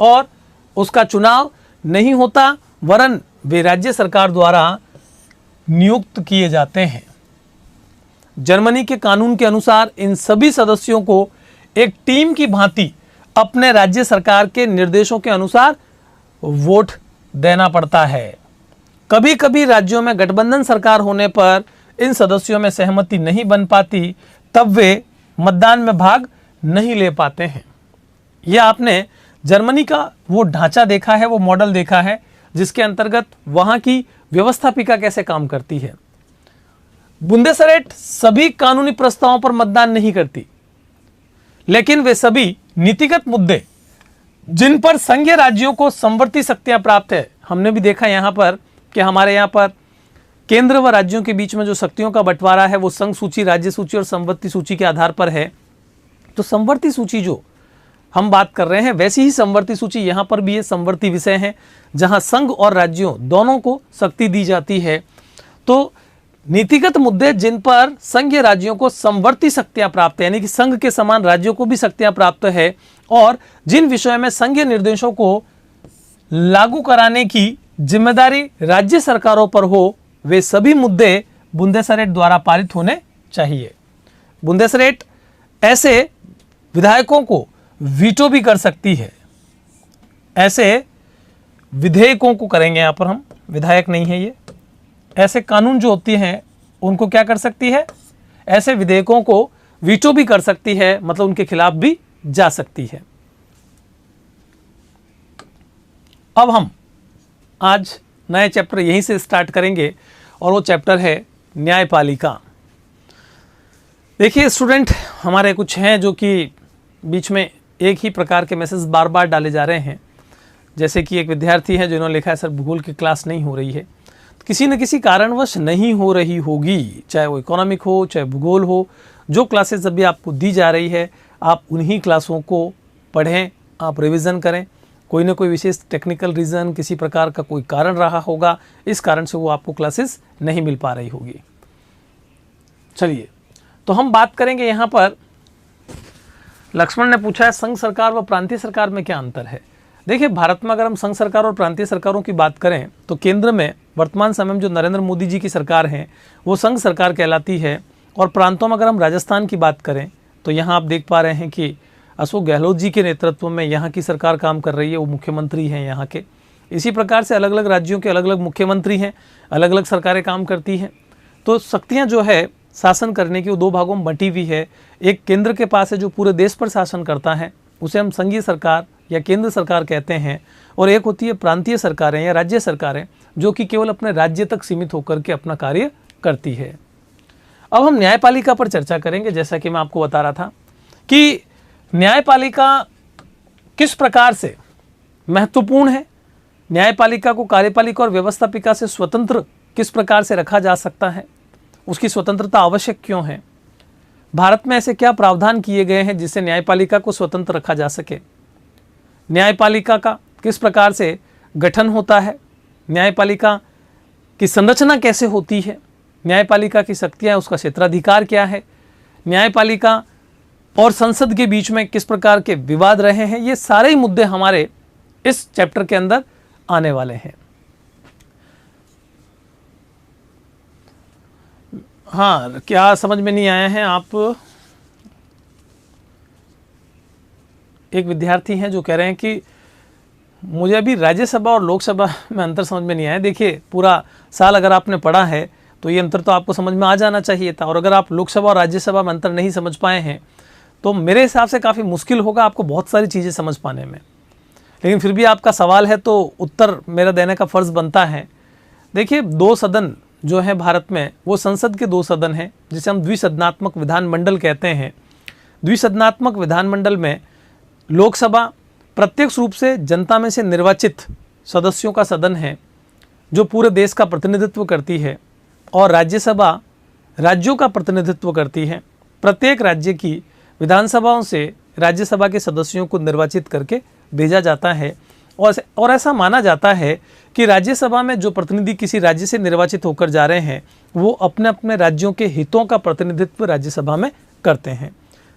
और उसका चुनाव नहीं होता, वरन वे राज्य सरकार द्वारा नियुक्त किए जाते हैं। जर्मनी के कानून के अनुसार इन सभी सदस्यों को एक टीम की भांति अपने राज्य सरकार के निर्देशों के अनुसार वोट देना पड़ता है। कभी कभी राज्यों में गठबंधन सरकार होने पर इन सदस्यों में सहमति नहीं बन पाती, तब वे मतदान में भाग नहीं ले पाते हैं। यह आपने जर्मनी का वो ढांचा देखा है, वो मॉडल देखा है, जिसके अंतर्गत वहां की व्यवस्थापिका कैसे काम करती है। बुंदेसरेट सभी कानूनी प्रस्तावों पर मतदान नहीं करती, लेकिन वे सभी नीतिगत मुद्दे जिन पर संघीय राज्यों को समवर्ती शक्तियां प्राप्त है, हमने भी देखा यहां पर कि हमारे यहां पर केंद्र व राज्यों के बीच में जो शक्तियों का बंटवारा है वो संघ सूची, राज्य सूची और समवर्ती सूची के आधार पर है। तो समवर्ती सूची जो हम बात कर रहे हैं वैसी ही समवर्ती सूची यहां पर भी है, समवर्ती विषय है जहां संघ और राज्यों दोनों को शक्ति दी जाती है। तो नीतिगत मुद्दे जिन पर संघीय राज्यों को समवर्ती शक्तियां प्राप्त है, यानी कि संघ के समान राज्यों को भी शक्तियां प्राप्त है, और जिन विषयों में संघीय निर्देशों को लागू कराने की जिम्मेदारी राज्य सरकारों पर हो, वे सभी मुद्दे बुंदेसरेट द्वारा पारित होने चाहिए। बुंदेसरेट ऐसे विधायकों को वीटो भी कर सकती है, ऐसे विधेयकों को करेंगे यहां पर हम, विधायक नहीं है ये, ऐसे कानून जो होती हैं उनको क्या कर सकती है, ऐसे विधेयकों को वीटो भी कर सकती है, मतलब उनके खिलाफ भी जा सकती है। अब हम आज नए चैप्टर यहीं से स्टार्ट करेंगे और वो चैप्टर है न्यायपालिका। देखिए स्टूडेंट, हमारे कुछ हैं जो कि बीच में एक ही प्रकार के मैसेज बार बार डाले जा रहे हैं। जैसे कि एक विद्यार्थी है जिन्होंने लिखा है सर भूगोल की क्लास नहीं हो रही है। तो किसी न किसी कारणवश नहीं हो रही होगी, चाहे वो इकोनॉमिक हो चाहे भूगोल हो। जो क्लासेस अभी आपको दी जा रही है आप उन्हीं क्लासों को पढ़ें, आप रिवीजन करें। कोई ना कोई विशेष टेक्निकल रीज़न, किसी प्रकार का कोई कारण रहा होगा, इस कारण से वो आपको क्लासेस नहीं मिल पा रही होगी। चलिए, तो हम बात करेंगे यहाँ पर, लक्ष्मण ने पूछा है संघ सरकार व प्रांतीय सरकार में क्या अंतर है। देखिए, भारत में अगर हम संघ सरकार और प्रांतीय सरकारों की बात करें तो केंद्र में वर्तमान समय में जो नरेंद्र मोदी जी की सरकार है वो संघ सरकार कहलाती है, और प्रांतों में अगर हम राजस्थान की बात करें तो यहाँ आप देख पा रहे हैं कि अशोक गहलोत जी के नेतृत्व में यहाँ की सरकार काम कर रही है, वो मुख्यमंत्री हैं यहाँ के। इसी प्रकार से अलग अलग राज्यों के अलग अलग मुख्यमंत्री हैं, अलग अलग सरकारें काम करती हैं। तो शक्तियाँ जो है शासन करने की वो दो भागों में बंटी हुई है। एक केंद्र के पास है जो पूरे देश पर शासन करता है, उसे हम संघीय सरकार या केंद्र सरकार कहते हैं, और एक होती है प्रांतीय सरकारें या राज्य सरकारें जो कि केवल अपने राज्य तक सीमित होकर के अपना कार्य करती है। अब हम न्यायपालिका पर चर्चा करेंगे। जैसा कि मैं आपको बता रहा था कि न्यायपालिका किस प्रकार से महत्वपूर्ण है, न्यायपालिका को कार्यपालिका और व्यवस्थापिका से स्वतंत्र किस प्रकार से रखा जा सकता है, उसकी स्वतंत्रता आवश्यक क्यों है, भारत में ऐसे क्या प्रावधान किए गए हैं जिससे न्यायपालिका को स्वतंत्र रखा जा सके, न्यायपालिका का किस प्रकार से गठन होता है, न्यायपालिका की संरचना कैसे होती है, न्यायपालिका की शक्तियाँ, उसका क्षेत्राधिकार क्या है, न्यायपालिका और संसद के बीच में किस प्रकार के विवाद रहे हैं, ये सारे ही मुद्दे हमारे इस चैप्टर के अंदर आने वाले हैं। हाँ, क्या समझ में नहीं आया है आप? एक विद्यार्थी हैं जो कह रहे हैं कि मुझे अभी राज्यसभा और लोकसभा में अंतर समझ में नहीं आया। देखिए, पूरा साल अगर आपने पढ़ा है तो ये अंतर तो आपको समझ में आ जाना चाहिए था, और अगर आप लोकसभा और राज्यसभा में अंतर नहीं समझ पाए हैं तो मेरे हिसाब से काफ़ी मुश्किल होगा आपको बहुत सारी चीज़ें समझ पाने में। लेकिन फिर भी आपका सवाल है तो उत्तर मेरा देने का फ़र्ज़ बनता है। देखिए, दो सदन जो है भारत में वो संसद के दो सदन हैं जिसे हम द्विसदनात्मक विधानमंडल कहते हैं। द्विसदनात्मक विधानमंडल में लोकसभा प्रत्यक्ष रूप से जनता में से निर्वाचित सदस्यों का सदन है जो पूरे देश का प्रतिनिधित्व करती है, और राज्यसभा राज्यों का प्रतिनिधित्व करती है। प्रत्येक राज्य की विधानसभाओं से राज्यसभा के सदस्यों को निर्वाचित करके भेजा जाता है, और ऐसा माना जाता है कि राज्यसभा में जो प्रतिनिधि किसी राज्य से निर्वाचित होकर जा रहे हैं वो अपने अपने राज्यों के हितों का प्रतिनिधित्व राज्यसभा में करते हैं।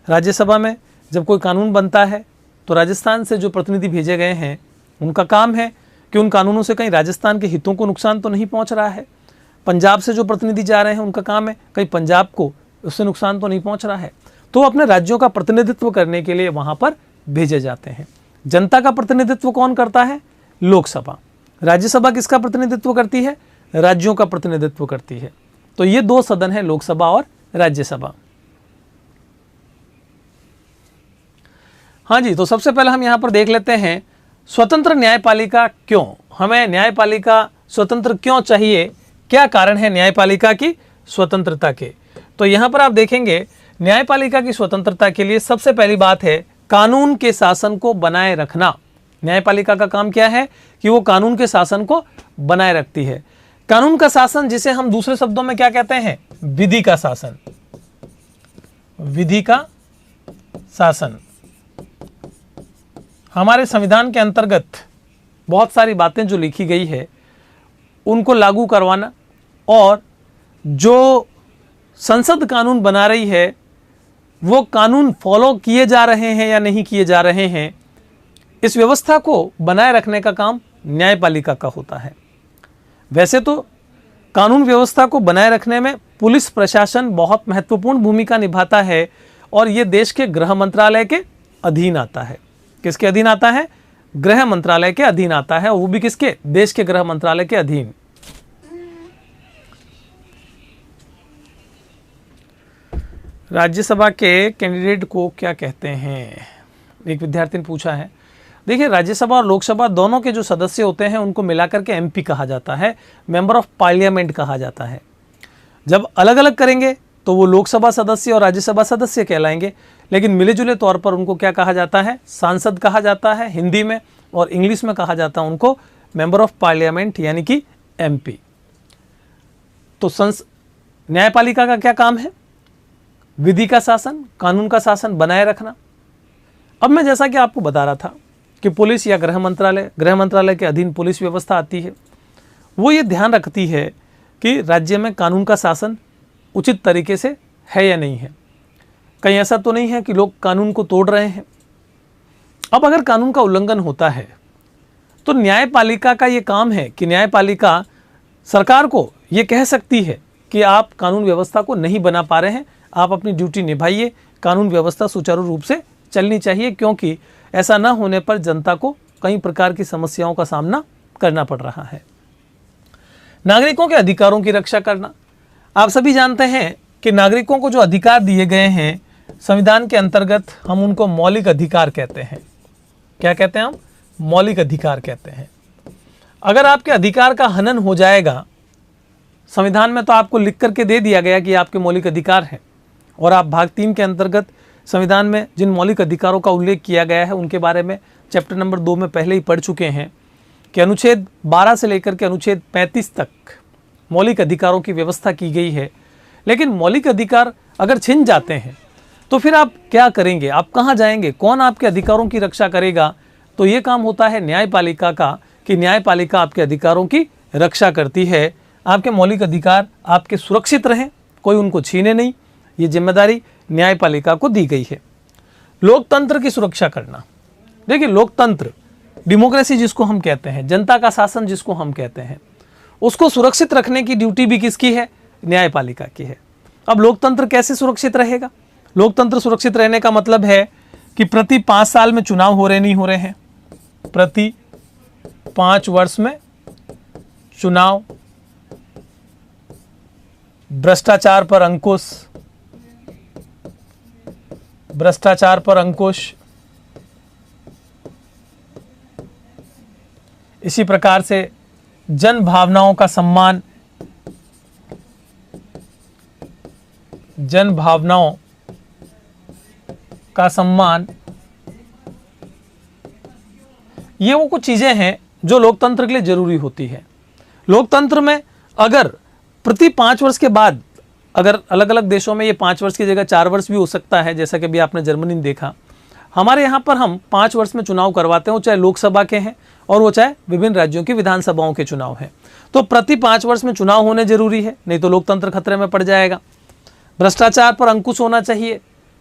राज्यसभा में जब कोई कानून बनता है तो राजस्थान से जो प्रतिनिधि भेजे गए हैं उनका काम है कि उन कानूनों से कहीं राजस्थान के हितों को नुकसान तो नहीं पहुंच रहा है। पंजाब से जो प्रतिनिधि जा रहे हैं उनका काम है कहीं पंजाब को उससे नुकसान तो नहीं पहुंच रहा है। तो अपने राज्यों का प्रतिनिधित्व करने के लिए वहां पर भेजे जाते हैं। जनता का प्रतिनिधित्व कौन करता है? लोकसभा। राज्यसभा किसका प्रतिनिधित्व करती है? राज्यों का प्रतिनिधित्व करती है। तो ये दो सदन है, लोकसभा और राज्यसभा। हाँ जी, तो सबसे पहले हम यहाँ पर देख लेते हैं स्वतंत्र न्यायपालिका क्यों? हमें न्यायपालिका स्वतंत्र क्यों चाहिए? क्या कारण है न्यायपालिका की स्वतंत्रता के? तो यहाँ पर आप देखेंगे न्यायपालिका की स्वतंत्रता के लिए सबसे पहली बात है कानून के शासन को बनाए रखना। न्यायपालिका का काम क्या है कि वो कानून के शासन को बनाए रखती है। कानून का शासन जिसे हम दूसरे शब्दों में क्या कहते हैं? विधि का शासन। विधि का शासन हमारे संविधान के अंतर्गत बहुत सारी बातें जो लिखी गई है उनको लागू करवाना, और जो संसद कानून बना रही है वो कानून फॉलो किए जा रहे हैं या नहीं किए जा रहे हैं, इस व्यवस्था को बनाए रखने का काम न्यायपालिका का होता है। वैसे तो कानून व्यवस्था को बनाए रखने में पुलिस प्रशासन बहुत महत्वपूर्ण भूमिका निभाता है, और ये देश के गृह मंत्रालय के अधीन आता है। किसके अधीन आता है? गृह मंत्रालय के अधीन आता है, और वो भी किसके? देश के गृह मंत्रालय के अधीन। राज्यसभा के कैंडिडेट को क्या कहते हैं? एक विद्यार्थी ने पूछा है। देखिए, राज्यसभा और लोकसभा दोनों के जो सदस्य होते हैं उनको मिलाकर के एमपी कहा जाता है, मेंबर ऑफ पार्लियामेंट कहा जाता है। जब अलग अलग करेंगे तो वो लोकसभा सदस्य और राज्यसभा सदस्य कहलाएंगे, लेकिन मिले जुले तौर पर उनको क्या कहा जाता है? सांसद कहा जाता है हिंदी में, और इंग्लिश में कहा जाता है उनको मेंबर ऑफ पार्लियामेंट यानी कि एमपी। तो न्यायपालिका का क्या काम है? विधि का शासन, कानून का शासन बनाए रखना। अब मैं जैसा कि आपको बता रहा था कि पुलिस या गृह मंत्रालय के अधीन पुलिस व्यवस्था आती है, वो ये ध्यान रखती है कि राज्य में कानून का शासन उचित तरीके से है या नहीं है। कहीं ऐसा तो नहीं है कि लोग कानून को तोड़ रहे हैं। अब अगर कानून का उल्लंघन होता है तो न्यायपालिका का ये काम है कि न्यायपालिका सरकार को ये कह सकती है कि आप कानून व्यवस्था को नहीं बना पा रहे हैं, आप अपनी ड्यूटी निभाइए, कानून व्यवस्था सुचारू रूप से चलनी चाहिए, क्योंकि ऐसा ना होने पर जनता को कई प्रकार की समस्याओं का सामना करना पड़ रहा है। नागरिकों के अधिकारों की रक्षा करना। आप सभी जानते हैं कि नागरिकों को जो अधिकार दिए गए हैं संविधान के अंतर्गत, हम उनको मौलिक अधिकार कहते हैं। क्या कहते हैं हम? मौलिक अधिकार कहते हैं। अगर आपके अधिकार का हनन हो जाएगा, संविधान में तो आपको लिख करके दे दिया गया कि आपके मौलिक अधिकार हैं, और आप भाग 3 के अंतर्गत संविधान में जिन मौलिक अधिकारों का उल्लेख किया गया है उनके बारे में चैप्टर नंबर 2 में पहले ही पढ़ चुके हैं कि अनुच्छेद 12 से लेकर के अनुच्छेद 35 तक मौलिक अधिकारों की व्यवस्था की गई है। लेकिन मौलिक अधिकार अगर छिन जाते हैं तो फिर आप क्या करेंगे? आप कहाँ जाएंगे? कौन आपके अधिकारों की रक्षा करेगा? तो ये काम होता है न्यायपालिका का कि न्यायपालिका आपके अधिकारों की रक्षा करती है, आपके मौलिक अधिकार आपके सुरक्षित रहें, कोई उनको छीने नहीं। ये जिम्मेदारी न्यायपालिका को दी गई है। लोकतंत्र की सुरक्षा करना। देखिए, लोकतंत्र, डेमोक्रेसी जिसको हम कहते हैं, जनता का शासन जिसको हम कहते हैं, उसको सुरक्षित रखने की ड्यूटी भी किसकी है? न्यायपालिका की है। अब लोकतंत्र कैसे सुरक्षित रहेगा? लोकतंत्र सुरक्षित रहने का मतलब है कि प्रति 5 साल में चुनाव हो रहे नहीं हो रहे हैं, प्रति 5 वर्ष में चुनाव, भ्रष्टाचार पर अंकुश, भ्रष्टाचार पर अंकुश, इसी प्रकार से जन भावनाओं का सम्मान, जन भावनाओं का सम्मान, ये वो कुछ चीजें हैं जो लोकतंत्र के लिए जरूरी होती है। लोकतंत्र में अगर प्रति 5 वर्ष के बाद, अगर अलग अलग देशों में ये 5 वर्ष की जगह 4 वर्ष भी हो सकता है, जैसा कि अभी आपने जर्मनी में देखा, हमारे यहाँ पर हम 5 वर्ष में चुनाव करवाते हैं, वो चाहे लोकसभा के हैं और वो चाहे विभिन्न राज्यों की विधानसभाओं के चुनाव हैं। तो प्रति 5 वर्ष में चुनाव होने जरूरी है, नहीं तो लोकतंत्र खतरे में पड़ जाएगा। भ्रष्टाचार पर अंकुश होना चाहिए,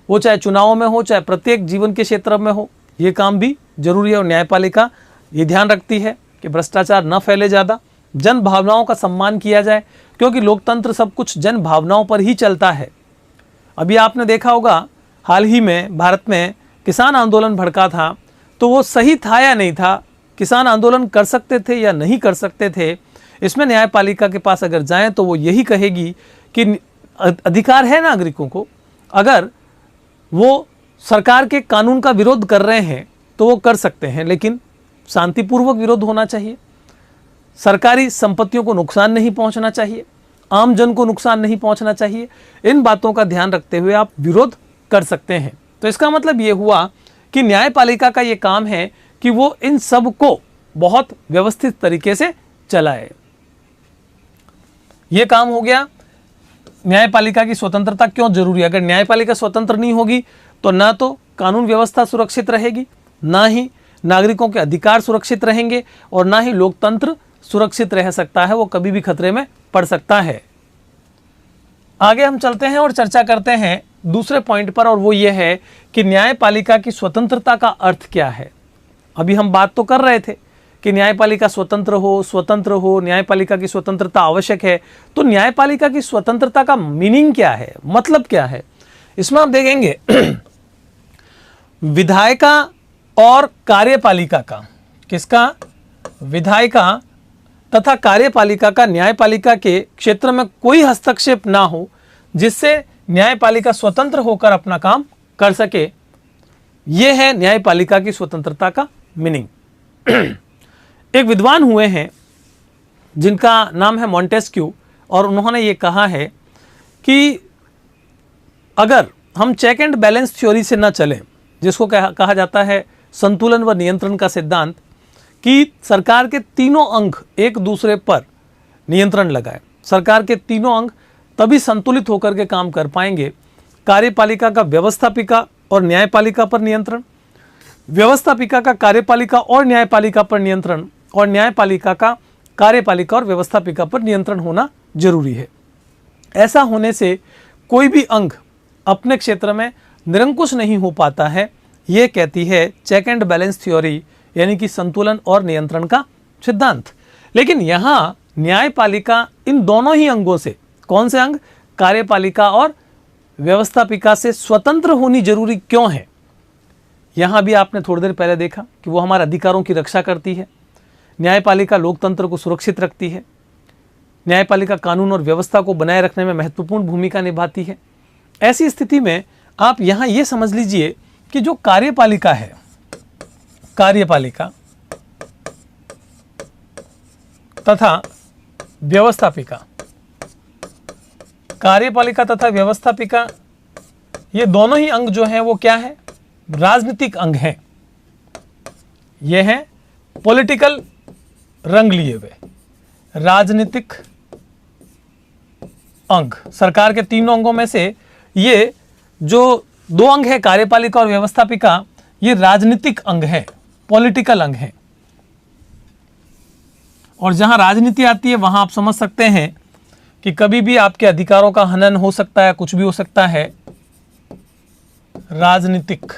वो चाहे चुनावों में हो चाहे प्रत्येक जीवन के क्षेत्र में हो, ये काम भी जरूरी है। और न्यायपालिका ये ध्यान रखती है कि भ्रष्टाचार न फैले ज़्यादा, जन भावनाओं का सम्मान किया जाए, क्योंकि लोकतंत्र सब कुछ जन भावनाओं पर ही चलता है। अभी आपने देखा होगा हाल ही में भारत में किसान आंदोलन भड़का था, तो वो सही था या नहीं था, किसान आंदोलन कर सकते थे या नहीं कर सकते थे, इसमें न्यायपालिका के पास अगर जाएं तो वो यही कहेगी कि अधिकार है नागरिकों को, अगर वो सरकार के कानून का विरोध कर रहे हैं तो वो कर सकते हैं, लेकिन शांतिपूर्वक विरोध होना चाहिए, सरकारी संपत्तियों को नुकसान नहीं पहुंचना चाहिए, आम जन को नुकसान नहीं पहुंचना चाहिए। इन बातों का ध्यान रखते हुए आप विरोध कर सकते हैं। तो इसका मतलब ये हुआ कि न्यायपालिका का ये काम है कि वो इन सब को बहुत व्यवस्थित तरीके से चलाए। ये काम हो गया न्यायपालिका की स्वतंत्रता क्यों जरूरी है। अगर न्यायपालिका स्वतंत्र नहीं होगी तो ना तो कानून व्यवस्था सुरक्षित रहेगी, ना ही नागरिकों के अधिकार सुरक्षित रहेंगे, और ना ही लोकतंत्र सुरक्षित रह सकता है, वो कभी भी खतरे में पड़ सकता है। आगे हम चलते हैं और चर्चा करते हैं दूसरे पॉइंट पर, और वो ये है कि न्यायपालिका की स्वतंत्रता का अर्थ क्या है। अभी हम बात तो कर रहे थे कि न्यायपालिका स्वतंत्र हो, न्यायपालिका की स्वतंत्रता आवश्यक है। तो न्यायपालिका की स्वतंत्रता का मीनिंग क्या है, मतलब क्या है। इसमें आप देखेंगे विधायिका और कार्यपालिका का, किसका, विधायिका तथा कार्यपालिका का न्यायपालिका के क्षेत्र में कोई हस्तक्षेप ना हो, जिससे न्यायपालिका स्वतंत्र होकर अपना काम कर सके। यह है न्यायपालिका की स्वतंत्रता का मीनिंग। एक विद्वान हुए हैं जिनका नाम है मॉन्टेस्क्यू, और उन्होंने ये कहा है कि अगर हम चेक एंड बैलेंस थ्योरी से न चलें, जिसको कहा जाता है संतुलन व नियंत्रण का सिद्धांत, कि सरकार के तीनों अंग एक दूसरे पर नियंत्रण लगाए, सरकार के तीनों अंग तभी संतुलित होकर के काम कर पाएंगे। कार्यपालिका का व्यवस्थापिका और न्यायपालिका पर नियंत्रण, व्यवस्थापिका का कार्यपालिका और न्यायपालिका पर नियंत्रण, और न्यायपालिका का कार्यपालिका और व्यवस्थापिका पर नियंत्रण होना जरूरी है। ऐसा होने से कोई भी अंग अपने क्षेत्र में निरंकुश नहीं हो पाता है। यह कहती है चेक एंड बैलेंस थ्योरी, यानी कि संतुलन और नियंत्रण का सिद्धांत। लेकिन यहाँ न्यायपालिका इन दोनों ही अंगों से, कौन से अंग, कार्यपालिका और व्यवस्थापिका से स्वतंत्र होनी जरूरी क्यों है। यहां भी आपने थोड़ी देर पहले देखा कि वो हमारे अधिकारों की रक्षा करती है, न्यायपालिका लोकतंत्र को सुरक्षित रखती है, न्यायपालिका कानून और व्यवस्था को बनाए रखने में महत्वपूर्ण भूमिका निभाती है। ऐसी स्थिति में आप यहां ये समझ लीजिए कि जो कार्यपालिका है, कार्यपालिका तथा व्यवस्थापिका, कार्यपालिका तथा व्यवस्थापिका, ये दोनों ही अंग जो हैं वो क्या है, राजनीतिक अंग हैं। ये हैं पॉलिटिकल रंग लिए हुए राजनीतिक अंग। सरकार के तीनों अंगों में से ये जो दो अंग है, कार्यपालिका और व्यवस्थापिका, ये राजनीतिक अंग हैं, पॉलिटिकल अंग हैं। और जहां राजनीति आती है वहां आप समझ सकते हैं कि कभी भी आपके अधिकारों का हनन हो सकता है, कुछ भी हो सकता है। राजनीतिक,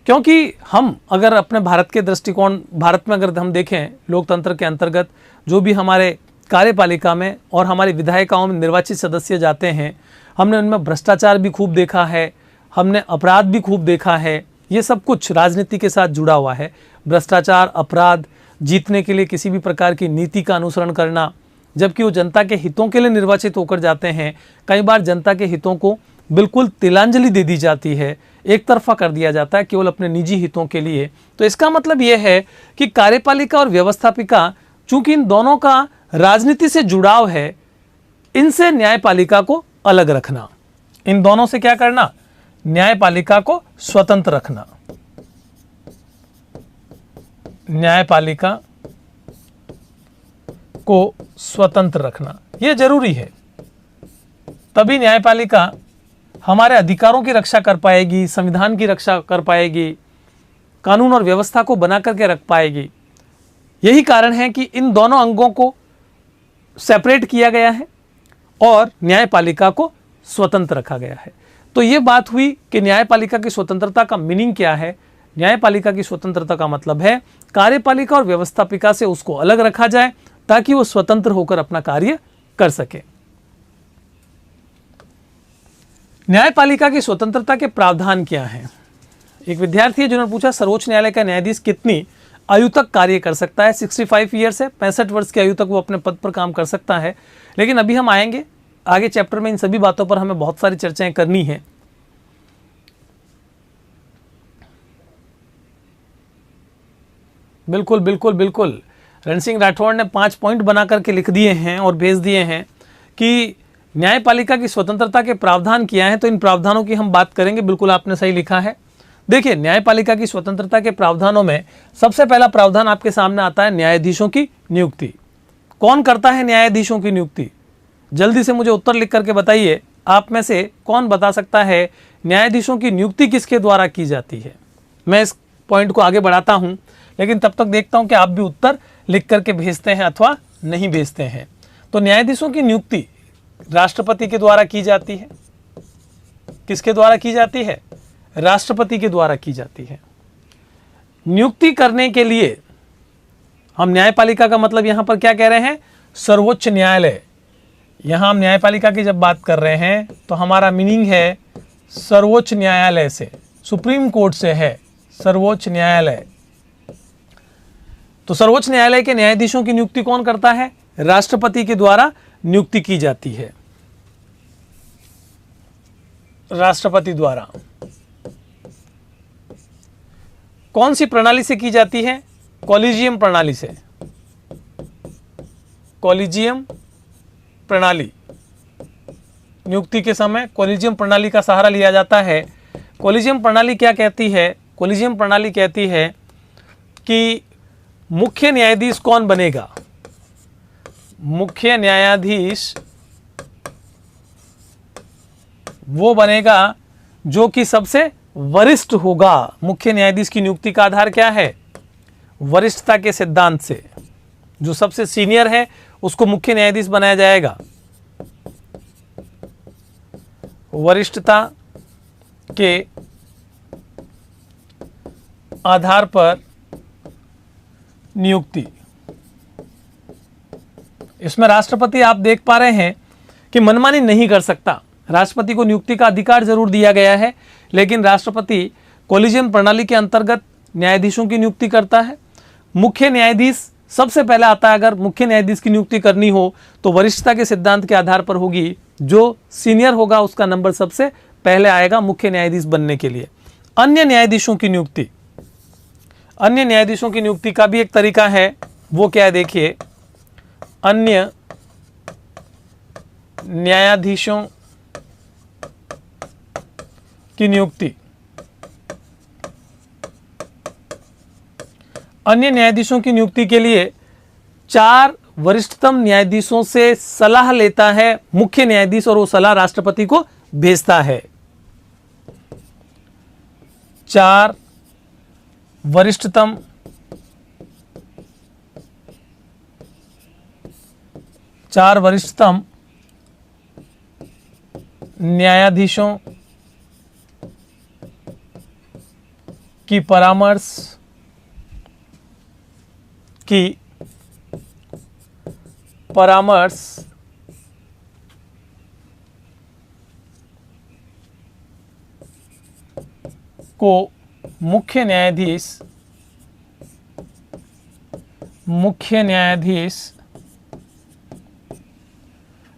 क्योंकि हम अगर अपने भारत के दृष्टिकोण, भारत में अगर हम देखें लोकतंत्र के अंतर्गत जो भी हमारे कार्यपालिका में और हमारी विधायिकाओं में निर्वाचित सदस्य जाते हैं, हमने उनमें भ्रष्टाचार भी खूब देखा है, हमने अपराध भी खूब देखा है। ये सब कुछ राजनीति के साथ जुड़ा हुआ है। भ्रष्टाचार, अपराध, जीतने के लिए किसी भी प्रकार की नीति का अनुसरण करना, जबकि वो जनता के हितों के लिए निर्वाचित होकर जाते हैं। कई बार जनता के हितों को बिल्कुल तिलांजलि दे दी जाती है, एक तरफा कर दिया जाता है केवल अपने निजी हितों के लिए। तो इसका मतलब यह है कि कार्यपालिका और व्यवस्थापिका, चूंकि इन दोनों का राजनीति से जुड़ाव है, इनसे न्यायपालिका को अलग रखना, इन दोनों से क्या करना, न्यायपालिका को स्वतंत्र रखना। न्यायपालिका को स्वतंत्र रखना यह जरूरी है, तभी न्यायपालिका हमारे अधिकारों की रक्षा कर पाएगी, संविधान की रक्षा कर पाएगी, कानून और व्यवस्था को बना करके रख पाएगी। यही कारण है कि इन दोनों अंगों को सेपरेट किया गया है और न्यायपालिका को स्वतंत्र रखा गया है। तो ये बात हुई कि न्यायपालिका की स्वतंत्रता का मीनिंग क्या है। न्यायपालिका की स्वतंत्रता का मतलब है कार्यपालिका और व्यवस्थापिका से उसको अलग रखा जाए ताकि वो स्वतंत्र होकर अपना कार्य कर सके। न्यायपालिका की स्वतंत्रता के प्रावधान क्या हैं? एक विद्यार्थी है जिन्होंने पूछा सर्वोच्च न्यायालय का न्यायाधीश कितनी आयु तक कार्य कर सकता है। 65 ईयर्स है, 65 वर्ष की आयु तक वो अपने पद पर काम कर सकता है। लेकिन अभी हम आएंगे आगे चैप्टर में, इन सभी बातों पर हमें बहुत सारी चर्चाएं करनी है। बिल्कुल बिल्कुल बिल्कुल। रण सिंह राठौड़ ने 5 पॉइंट बना करके लिख दिए हैं और भेज दिए हैं कि न्यायपालिका की स्वतंत्रता के प्रावधान किया है, तो इन प्रावधानों की हम बात करेंगे। बिल्कुल आपने सही लिखा है। देखिए, न्यायपालिका की स्वतंत्रता के प्रावधानों में सबसे पहला प्रावधान आपके सामने आता है न्यायाधीशों की नियुक्ति। कौन करता है न्यायाधीशों की नियुक्ति? जल्दी से मुझे उत्तर लिख करके बताइए, आप में से कौन बता सकता है न्यायाधीशों की नियुक्ति किसके द्वारा की जाती है? मैं इस पॉइंट को आगे बढ़ाता हूं, लेकिन तब तक देखता हूं कि आप भी उत्तर लिख करके भेजते हैं अथवा नहीं भेजते हैं। तो न्यायाधीशों की नियुक्ति राष्ट्रपति के द्वारा की जाती है। किसके द्वारा की जाती है? राष्ट्रपति के द्वारा की जाती है। नियुक्ति करने के लिए हम न्यायपालिका का मतलब यहां पर क्या कह रहे हैं? सर्वोच्च न्यायालय। यहां हम न्यायपालिका की जब बात कर रहे हैं तो हमारा मीनिंग है सर्वोच्च न्यायालय से, सुप्रीम कोर्ट से है सर्वोच्च न्यायालय। तो सर्वोच्च न्यायालय के न्यायाधीशों की नियुक्ति कौन करता है? राष्ट्रपति के द्वारा नियुक्ति की जाती है, राष्ट्रपति द्वारा। कौन सी प्रणाली से की जाती है? कॉलेजियम प्रणाली से। कॉलेजियम प्रणाली। नियुक्ति के समय कॉलेजियम प्रणाली का सहारा लिया जाता है। कॉलेजियम प्रणाली क्या कहती है? कॉलेजियम प्रणाली कहती है कि मुख्य न्यायाधीश कौन बनेगा? मुख्य न्यायाधीश वो बनेगा जो कि सबसे वरिष्ठ होगा। मुख्य न्यायाधीश की नियुक्ति का आधार क्या है? वरिष्ठता के सिद्धांत से। जो सबसे सीनियर है उसको मुख्य न्यायाधीश बनाया जाएगा। वरिष्ठता के आधार पर नियुक्ति। इसमें राष्ट्रपति आप देख पा रहे हैं कि मनमानी नहीं कर सकता। राष्ट्रपति को नियुक्ति का अधिकार जरूर दिया गया है, लेकिन राष्ट्रपति कॉलेजियम प्रणाली के अंतर्गत न्यायाधीशों की नियुक्ति करता है। मुख्य न्यायाधीश सबसे पहले आता है। अगर मुख्य न्यायाधीश की नियुक्ति करनी हो तो वरिष्ठता के सिद्धांत के आधार पर होगी। जो सीनियर होगा उसका नंबर सबसे पहले आएगा मुख्य न्यायाधीश बनने के लिए। अन्य न्यायाधीशों की नियुक्ति। अन्य न्यायाधीशों की नियुक्ति का भी एक तरीका है, वो क्या है देखिए। अन्य न्यायाधीशों की नियुक्ति। अन्य न्यायाधीशों की नियुक्ति के लिए 4 वरिष्ठतम न्यायाधीशों से सलाह लेता है मुख्य न्यायाधीश और वो सलाह राष्ट्रपति को भेजता है। 4 वरिष्ठतम न्यायाधीशों की परामर्श को मुख्य न्यायाधीश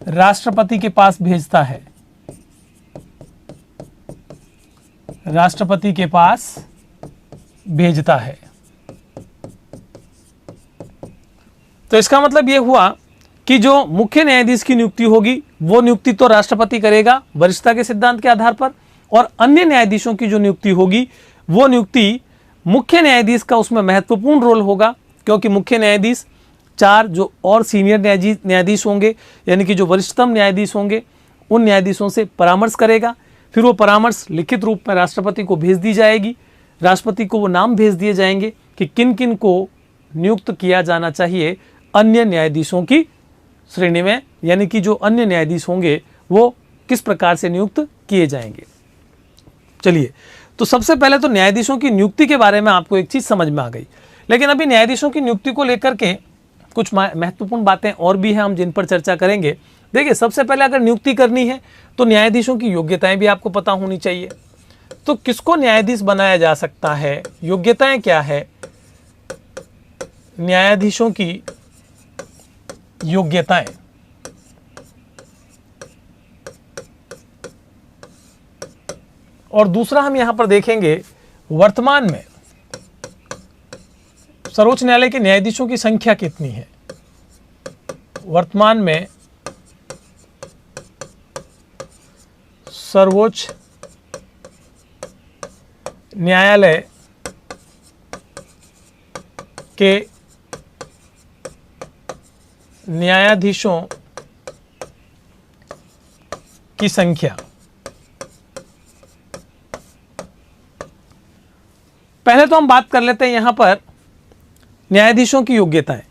राष्ट्रपति के पास भेजता है। राष्ट्रपति के पास भेजता है। तो इसका मतलब यह हुआ कि जो मुख्य न्यायाधीश की नियुक्ति होगी वो नियुक्ति तो राष्ट्रपति करेगा वरिष्ठता के सिद्धांत के आधार पर, और अन्य न्यायाधीशों की जो नियुक्ति होगी वो नियुक्ति मुख्य न्यायाधीश का उसमें महत्वपूर्ण रोल होगा, क्योंकि मुख्य न्यायाधीश 4 जो और सीनियर न्यायाधीश होंगे, यानी कि जो वरिष्ठतम न्यायाधीश होंगे, उन न्यायाधीशों से परामर्श करेगा। फिर वो परामर्श लिखित रूप में राष्ट्रपति को भेज दी जाएगी। राष्ट्रपति को वो नाम भेज दिए जाएंगे कि किन किन को नियुक्त किया जाना चाहिए अन्य न्यायाधीशों की श्रेणी में, यानी कि जो अन्य न्यायाधीश होंगे वो किस प्रकार से नियुक्त किए जाएंगे। चलिए, तो सबसे पहले तो न्यायाधीशों की नियुक्ति के बारे में आपको एक चीज समझ में आ गई, लेकिन अभी न्यायाधीशों की नियुक्ति को लेकर के कुछ महत्वपूर्ण बातें और भी हैं, हम जिन पर चर्चा करेंगे। देखिए, सबसे पहले अगर नियुक्ति करनी है तो न्यायाधीशों की योग्यताएं भी आपको पता होनी चाहिए। तो किसको न्यायाधीश बनाया जा सकता है, योग्यताएं क्या है? न्यायाधीशों की योग्यताएं। और दूसरा हम यहां पर देखेंगे वर्तमान में सर्वोच्च न्यायालय के न्यायाधीशों की संख्या कितनी है? वर्तमान में सर्वोच्च न्यायालय के न्यायाधीशों की संख्या। पहले तो हम बात कर लेते हैं यहां पर न्यायाधीशों की योग्यताएं।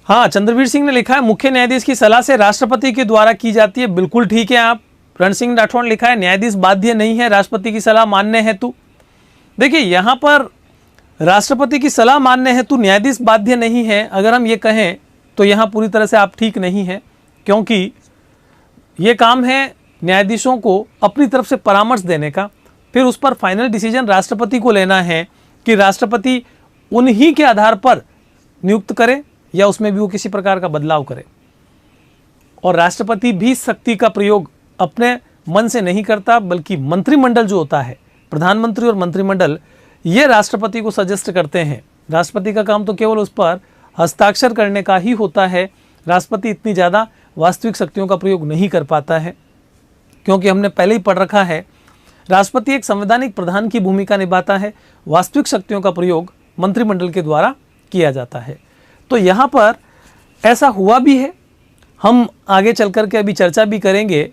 हाँ, चंद्रवीर सिंह ने लिखा है मुख्य न्यायाधीश की सलाह से राष्ट्रपति के द्वारा की जाती है। बिल्कुल ठीक है आप। रण सिंह राठौड़ ने लिखा है न्यायाधीश बाध्य नहीं है राष्ट्रपति की सलाह मानने हेतु। देखिए यहां पर राष्ट्रपति की सलाह मानने हेतु न्यायाधीश बाध्य नहीं है, अगर हम ये कहें तो यहां पूरी तरह से आप ठीक नहीं है, क्योंकि ये काम है न्यायाधीशों को अपनी तरफ से परामर्श देने का, फिर उस पर फाइनल डिसीजन राष्ट्रपति को लेना है कि राष्ट्रपति उन्हीं के आधार पर नियुक्त करे या उसमें भी वो किसी प्रकार का बदलाव करे। और राष्ट्रपति भी शक्ति का प्रयोग अपने मन से नहीं करता, बल्कि मंत्रिमंडल जो होता है, प्रधानमंत्री और मंत्रिमंडल, ये राष्ट्रपति को सजेस्ट करते हैं। राष्ट्रपति का काम तो केवल उस पर हस्ताक्षर करने का ही होता है। राष्ट्रपति इतनी ज़्यादा वास्तविक शक्तियों का प्रयोग नहीं कर पाता है, क्योंकि हमने पहले ही पढ़ रखा है राष्ट्रपति एक संवैधानिक प्रधान की भूमिका निभाता है, वास्तविक शक्तियों का प्रयोग मंत्रिमंडल के द्वारा किया जाता है। तो यहाँ पर ऐसा हुआ भी है, हम आगे चल कर के अभी चर्चा भी करेंगे।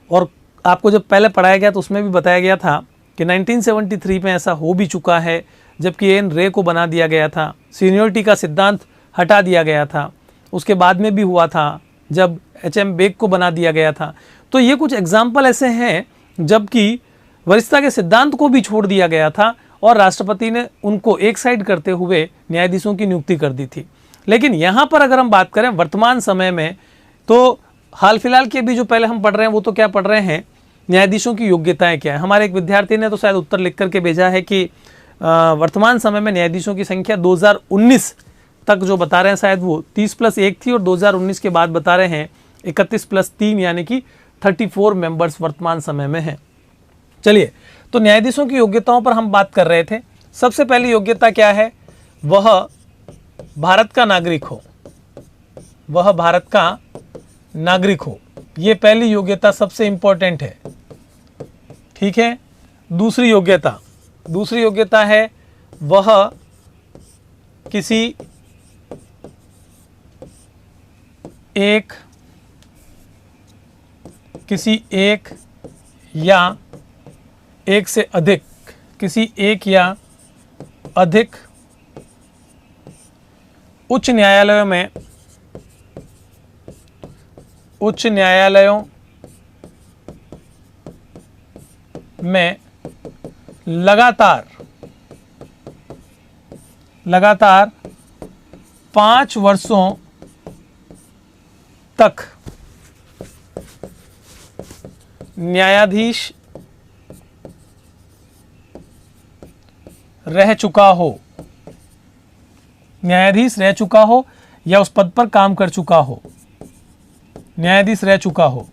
और आपको जब पहले पढ़ाया गया तो उसमें भी बताया गया था कि 1973 में ऐसा हो भी चुका है, जबकि एन रे को बना दिया गया था, सीनियरिटी का सिद्धांत हटा दिया गया था। उसके बाद में भी हुआ था जब एच.एम. बेग को बना दिया गया था। तो ये कुछ एग्जाम्पल ऐसे हैं जबकि वरिष्ठता के सिद्धांत को भी छोड़ दिया गया था और राष्ट्रपति ने उनको एक साइड करते हुए न्यायाधीशों की नियुक्ति कर दी थी। लेकिन यहाँ पर अगर हम बात करें वर्तमान समय में, तो हाल फिलहाल के अभी जो पहले हम पढ़ रहे हैं वो तो क्या पढ़ रहे हैं, न्यायाधीशों की योग्यताएं क्या है। हमारे एक विद्यार्थी ने तो शायद उत्तर लिख करके भेजा है कि वर्तमान समय में न्यायाधीशों की संख्या 2019 तक जो बता रहे हैं शायद वो 30+1 थी, और 2019 के बाद बता रहे हैं 31+3 यानी कि 34 मेंबर्स वर्तमान समय में हैं। चलिए, तो न्यायाधीशों की योग्यताओं पर हम बात कर रहे थे। सबसे पहली योग्यता क्या है, वह भारत का नागरिक हो, वह भारत का नागरिक हो। ये पहली योग्यता सबसे इंपॉर्टेंट है, ठीक है। दूसरी योग्यता है वह किसी एक या एक से अधिक, किसी एक या अधिक उच्च न्यायालयों में लगातार 5 वर्षों तक न्यायाधीश रह चुका हो या उस पद पर काम कर चुका हो, न्यायाधीश रह चुका हो।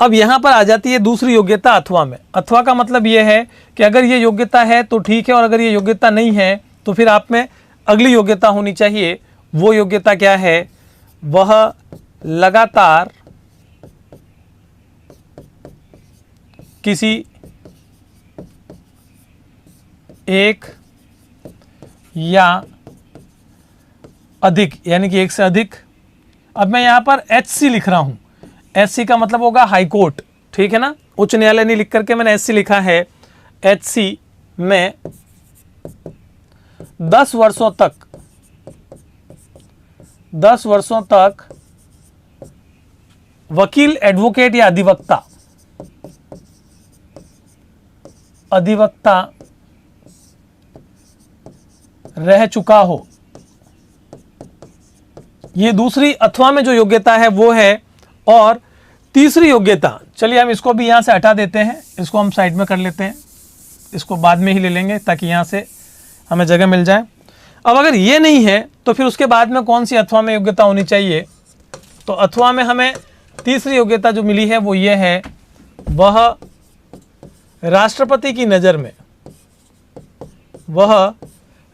अब यहां पर आ जाती है दूसरी योग्यता अथवा में। अथवा का मतलब यह है कि अगर ये योग्यता है तो ठीक है, और अगर ये योग्यता नहीं है तो फिर आप में अगली योग्यता होनी चाहिए। वो योग्यता क्या है, वह लगातार किसी एक या अधिक, यानी कि एक से अधिक। अब मैं यहां पर HC लिख रहा हूं, HC का मतलब होगा हाई कोर्ट, ठीक है ना। उच्च न्यायालय नहीं लिख करके मैंने HC लिखा है। HC में 10 वर्षों तक वकील, एडवोकेट या अधिवक्ता रह चुका हो। ये दूसरी अथवा में जो योग्यता है वो है। और तीसरी योग्यता, चलिए हम इसको भी यहां से हटा देते हैं, इसको हम साइड में कर लेते हैं, इसको बाद में ही ले लेंगे ताकि यहां से हमें जगह मिल जाए। अब अगर ये नहीं है तो फिर उसके बाद में कौन सी अथवा में योग्यता होनी चाहिए, तो अथवा में हमें तीसरी योग्यता जो मिली है वो ये है, वह राष्ट्रपति की नज़र में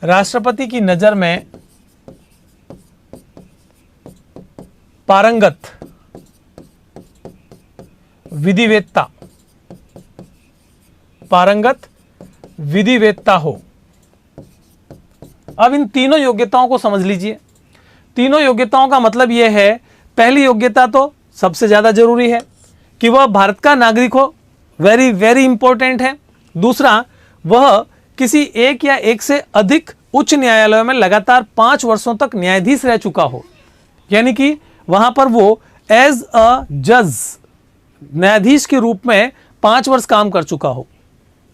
राष्ट्रपति की नजर में पारंगत विधिवेत्ता, पारंगत विधिवेत्ता हो। अब इन तीनों योग्यताओं को समझ लीजिए। तीनों योग्यताओं का मतलब यह है, पहली योग्यता तो सबसे ज्यादा जरूरी है कि वह भारत का नागरिक हो, वेरी वेरी इंपॉर्टेंट है। दूसरा, वह किसी एक या एक से अधिक उच्च न्यायालयों में लगातार 5 वर्षों तक न्यायाधीश रह चुका हो, यानी कि वहां पर वो एज अ जज, न्यायाधीश के रूप में 5 वर्ष काम कर चुका हो।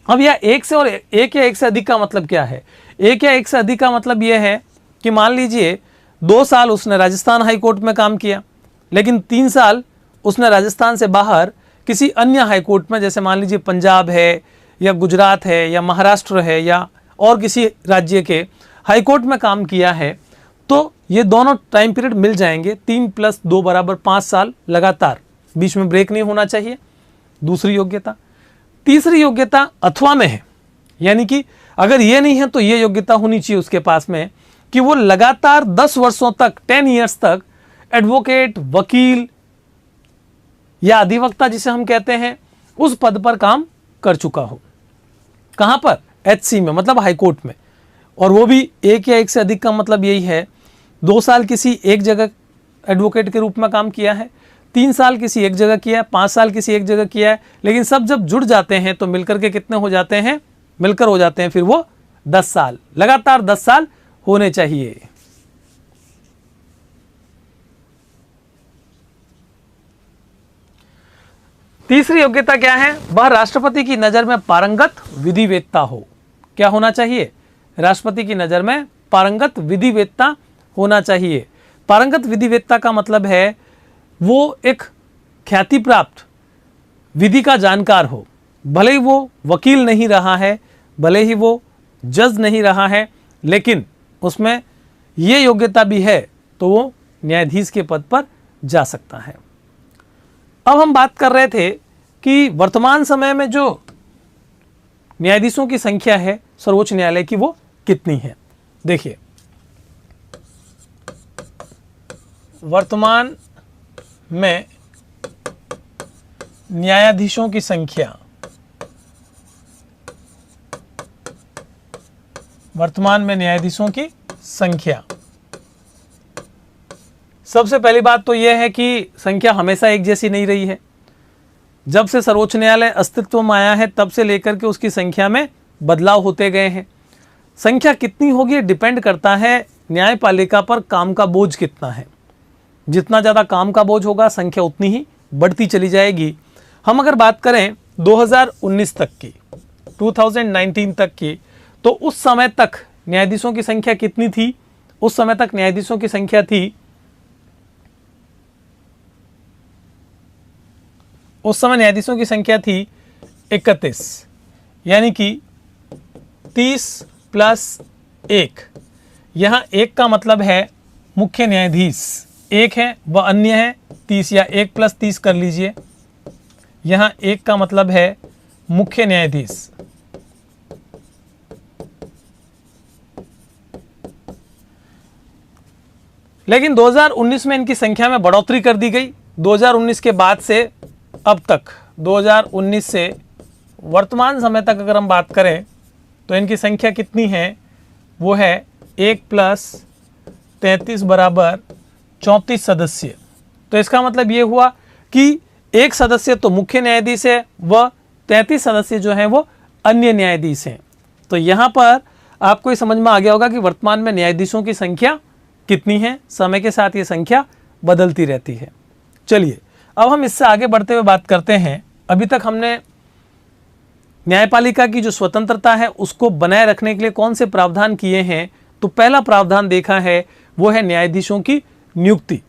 अब यह एक से और एक या एक से अधिक का मतलब क्या है? एक या एक से अधिक का मतलब यह है कि मान लीजिए 2 साल उसने राजस्थान हाई कोर्ट में काम किया, लेकिन 3 साल उसने राजस्थान से बाहर किसी अन्य हाई कोर्ट में, जैसे मान लीजिए पंजाब है या गुजरात है या महाराष्ट्र है या और किसी राज्य के हाई कोर्ट में काम किया है, तो ये दोनों टाइम पीरियड मिल जाएंगे। 3 + 2 = 5 साल लगातार, बीच में ब्रेक नहीं होना चाहिए। दूसरी योग्यता। तीसरी योग्यता अथवा में है, यानी कि अगर ये नहीं है तो ये योग्यता होनी चाहिए उसके पास में कि वो लगातार 10 वर्षों तक, 10 ईयर्स तक एडवोकेट, वकील या अधिवक्ता जिसे हम कहते हैं, उस पद पर काम कर चुका हो। कहां पर? एचसी में, मतलब हाई कोर्ट में। और वो भी एक या एक से अधिक का मतलब यही है, 2 साल किसी एक जगह एडवोकेट के रूप में काम किया है, 3 साल किसी एक जगह किया है, 5 साल किसी एक जगह किया है, लेकिन सब जब जुड़ जाते हैं तो मिलकर के कितने हो जाते हैं? मिलकर हो जाते हैं फिर वो 10 साल, लगातार 10 साल होने चाहिए। तीसरी योग्यता क्या है? वह राष्ट्रपति की नजर में पारंगत विधिवेत्ता हो। क्या होना चाहिए? राष्ट्रपति की नजर में पारंगत विधिवेत्ता होना चाहिए। पारंगत विधिवेत्ता का मतलब है वो एक ख्याति प्राप्त विधि का जानकार हो, भले ही वो वकील नहीं रहा है, भले ही वो जज नहीं रहा है, लेकिन उसमें ये योग्यता भी है तो वो न्यायाधीश के पद पर जा सकता है। अब हम बात कर रहे थे कि वर्तमान समय में जो न्यायाधीशों की संख्या है सर्वोच्च न्यायालय की, वो कितनी है। देखिए, वर्तमान में न्यायाधीशों की संख्या, वर्तमान में न्यायाधीशों की संख्या, सबसे पहली बात तो यह है कि संख्या हमेशा एक जैसी नहीं रही है। जब से सर्वोच्च न्यायालय अस्तित्व में आया है तब से लेकर के उसकी संख्या में बदलाव होते गए हैं। संख्या कितनी होगी डिपेंड करता है न्यायपालिका पर काम का बोझ कितना है। जितना ज़्यादा काम का बोझ होगा संख्या उतनी ही बढ़ती चली जाएगी। हम अगर बात करें 2019 तक की, 2019 तक की, तो उस समय तक न्यायाधीशों की संख्या कितनी थी? उस समय तक न्यायाधीशों की संख्या थी, उस समय न्यायाधीशों की संख्या थी 31, यानी कि 30 + 1। यहां 1 का मतलब है मुख्य न्यायाधीश, 1 है वह अन्य है 30, या 1 + 30 कर लीजिए। यहां 1 का मतलब है मुख्य न्यायाधीश। लेकिन 2019 में इनकी संख्या में बढ़ोतरी कर दी गई। 2019 के बाद से अब तक, 2019 से वर्तमान समय तक अगर हम बात करें तो इनकी संख्या कितनी है? वो है 1 + 33 = 34 सदस्य। तो इसका मतलब ये हुआ कि एक सदस्य तो मुख्य न्यायाधीश है, वह 33 सदस्य जो हैं वो अन्य न्यायाधीश हैं। तो यहाँ पर आपको ये समझ में आ गया होगा कि वर्तमान में न्यायाधीशों की संख्या कितनी है। समय के साथ ये संख्या बदलती रहती है। चलिए अब हम इससे आगे बढ़ते हुए बात करते हैं। अभी तक हमने न्यायपालिका की जो स्वतंत्रता है उसको बनाए रखने के लिए कौन से प्रावधान किए हैं। तो पहला प्रावधान देखा है वो है न्यायाधीशों की नियुक्ति।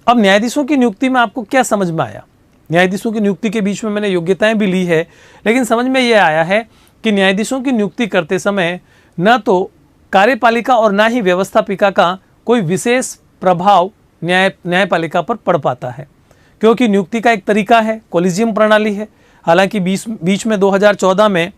अब न्यायाधीशों की नियुक्ति में आपको क्या समझ में आया? न्यायाधीशों की नियुक्ति के बीच में मैंने योग्यताएं भी ली है, लेकिन समझ में ये आया है कि न्यायाधीशों की नियुक्ति करते समय न तो कार्यपालिका और ना ही व्यवस्थापिका का कोई विशेष प्रभाव न्यायपालिका पर पड़ पाता है, क्योंकि नियुक्ति का एक तरीका है, कॉलेजियम प्रणाली है। हालांकि बीच में 2014 में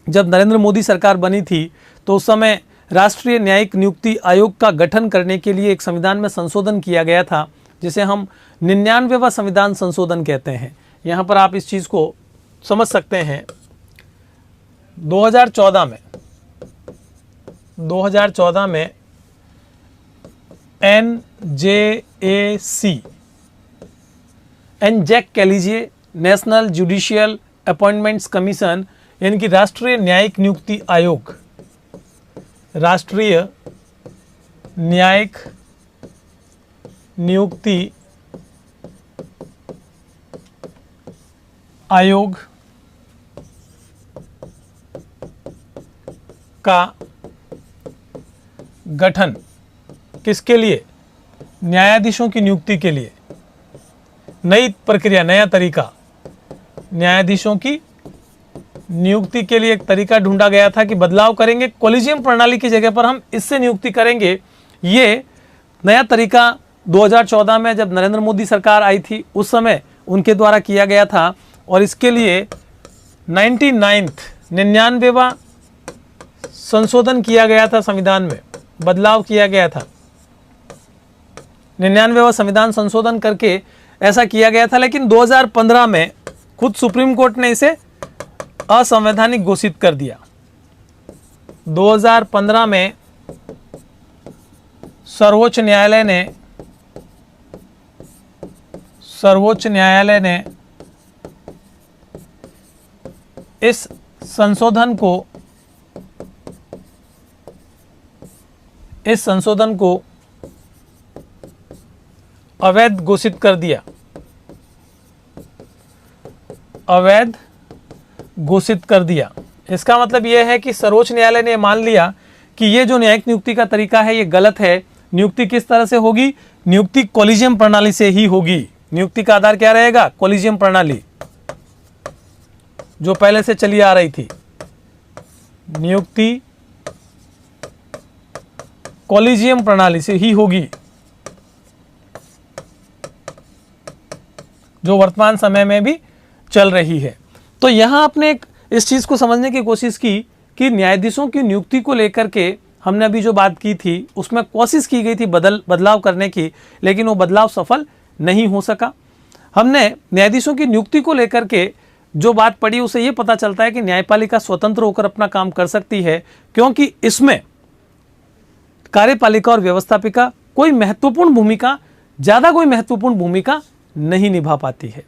जब नरेंद्र मोदी सरकार बनी थी तो उस समय राष्ट्रीय न्यायिक नियुक्ति आयोग का गठन करने के लिए एक संविधान में संशोधन किया गया था, जिसे हम 99वां संविधान संशोधन कहते हैं। यहाँ पर आप इस चीज़ को समझ सकते हैं। 2014 में एनजेक कह लीजिए, नेशनल जुडिशियल अपॉइंटमेंट्स कमीशन, यानी कि राष्ट्रीय न्यायिक नियुक्ति आयोग, राष्ट्रीय न्यायिक नियुक्ति आयोग का गठन किसके लिए? न्यायाधीशों की नियुक्ति के लिए। नई प्रक्रिया, नया तरीका, न्यायाधीशों की नियुक्ति के लिए एक तरीका ढूंढा गया था कि बदलाव करेंगे, कॉलेजियम प्रणाली की जगह पर हम इससे नियुक्ति करेंगे। ये नया तरीका 2014 में जब नरेंद्र मोदी सरकार आई थी उस समय उनके द्वारा किया गया था, और इसके लिए 99वां संशोधन किया गया था, संविधान में बदलाव किया गया था। 99वां संविधान संशोधन करके ऐसा किया गया था, लेकिन 2015 में खुद सुप्रीम कोर्ट ने इसे असंवैधानिक घोषित कर दिया। 2015 में सर्वोच्च न्यायालय ने इस संशोधन को अवैध घोषित कर दिया, अवैध घोषित कर दिया। इसका मतलब यह है कि सर्वोच्च न्यायालय ने मान लिया कि ये जो न्यायिक नियुक्ति का तरीका है ये गलत है। नियुक्ति किस तरह से होगी? नियुक्ति कॉलेजियम प्रणाली से ही होगी। नियुक्ति का आधार क्या रहेगा? कॉलेजियम प्रणाली, जो पहले से चली आ रही थी। नियुक्ति कॉलेजियम प्रणाली से ही होगी, जो वर्तमान समय में भी चल रही है। तो यहां आपने इस चीज को समझने की कोशिश की कि न्यायाधीशों की नियुक्ति को लेकर के हमने अभी जो बात की थी उसमें कोशिश की गई थी बदलाव करने की, लेकिन वो बदलाव सफल नहीं हो सका। हमने न्यायाधीशों की नियुक्ति को लेकर के जो बात पढ़ी उसे ये पता चलता है कि न्यायपालिका स्वतंत्र होकर अपना काम कर सकती है, क्योंकि इसमें कार्यपालिका और व्यवस्थापिका कोई महत्वपूर्ण भूमिका नहीं निभा पाती है।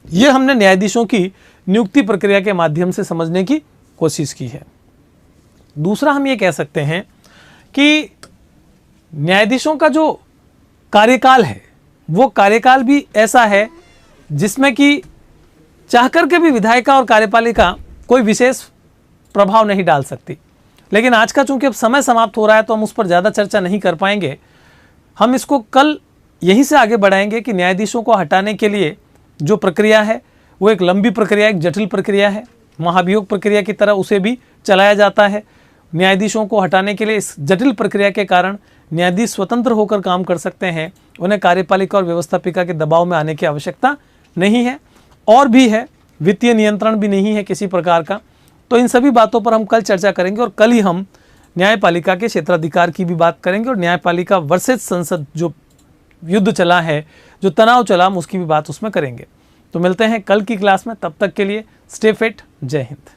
यह हमने न्यायाधीशों की नियुक्ति प्रक्रिया के माध्यम से समझने की कोशिश की है। दूसरा हम ये कह सकते हैं कि न्यायाधीशों का जो कार्यकाल है वो कार्यकाल भी ऐसा है जिसमें कि चाहकर के भी विधायिका और कार्यपालिका कोई विशेष प्रभाव नहीं डाल सकती। लेकिन आज का चूंकि अब समय समाप्त हो रहा है तो हम उस पर ज़्यादा चर्चा नहीं कर पाएंगे। हम इसको कल यहीं से आगे बढ़ाएंगे कि न्यायाधीशों को हटाने के लिए जो प्रक्रिया है वो एक लंबी प्रक्रिया, एक जटिल प्रक्रिया है। महाभियोग प्रक्रिया की तरह उसे भी चलाया जाता है। न्यायाधीशों को हटाने के लिए इस जटिल प्रक्रिया के कारण न्यायाधीश स्वतंत्र होकर काम कर सकते हैं, उन्हें कार्यपालिका और व्यवस्थापिका के दबाव में आने की आवश्यकता नहीं है। और भी है, वित्तीय नियंत्रण भी नहीं है किसी प्रकार का। तो इन सभी बातों पर हम कल चर्चा करेंगे और कल ही हम न्यायपालिका के क्षेत्राधिकार की भी बात करेंगे और न्यायपालिका वर्सेस संसद जो युद्ध चला है, जो तनाव चला, हम उसकी भी बात उसमें करेंगे। तो मिलते हैं कल की क्लास में, तब तक के लिए स्टे फिट। जय हिंद।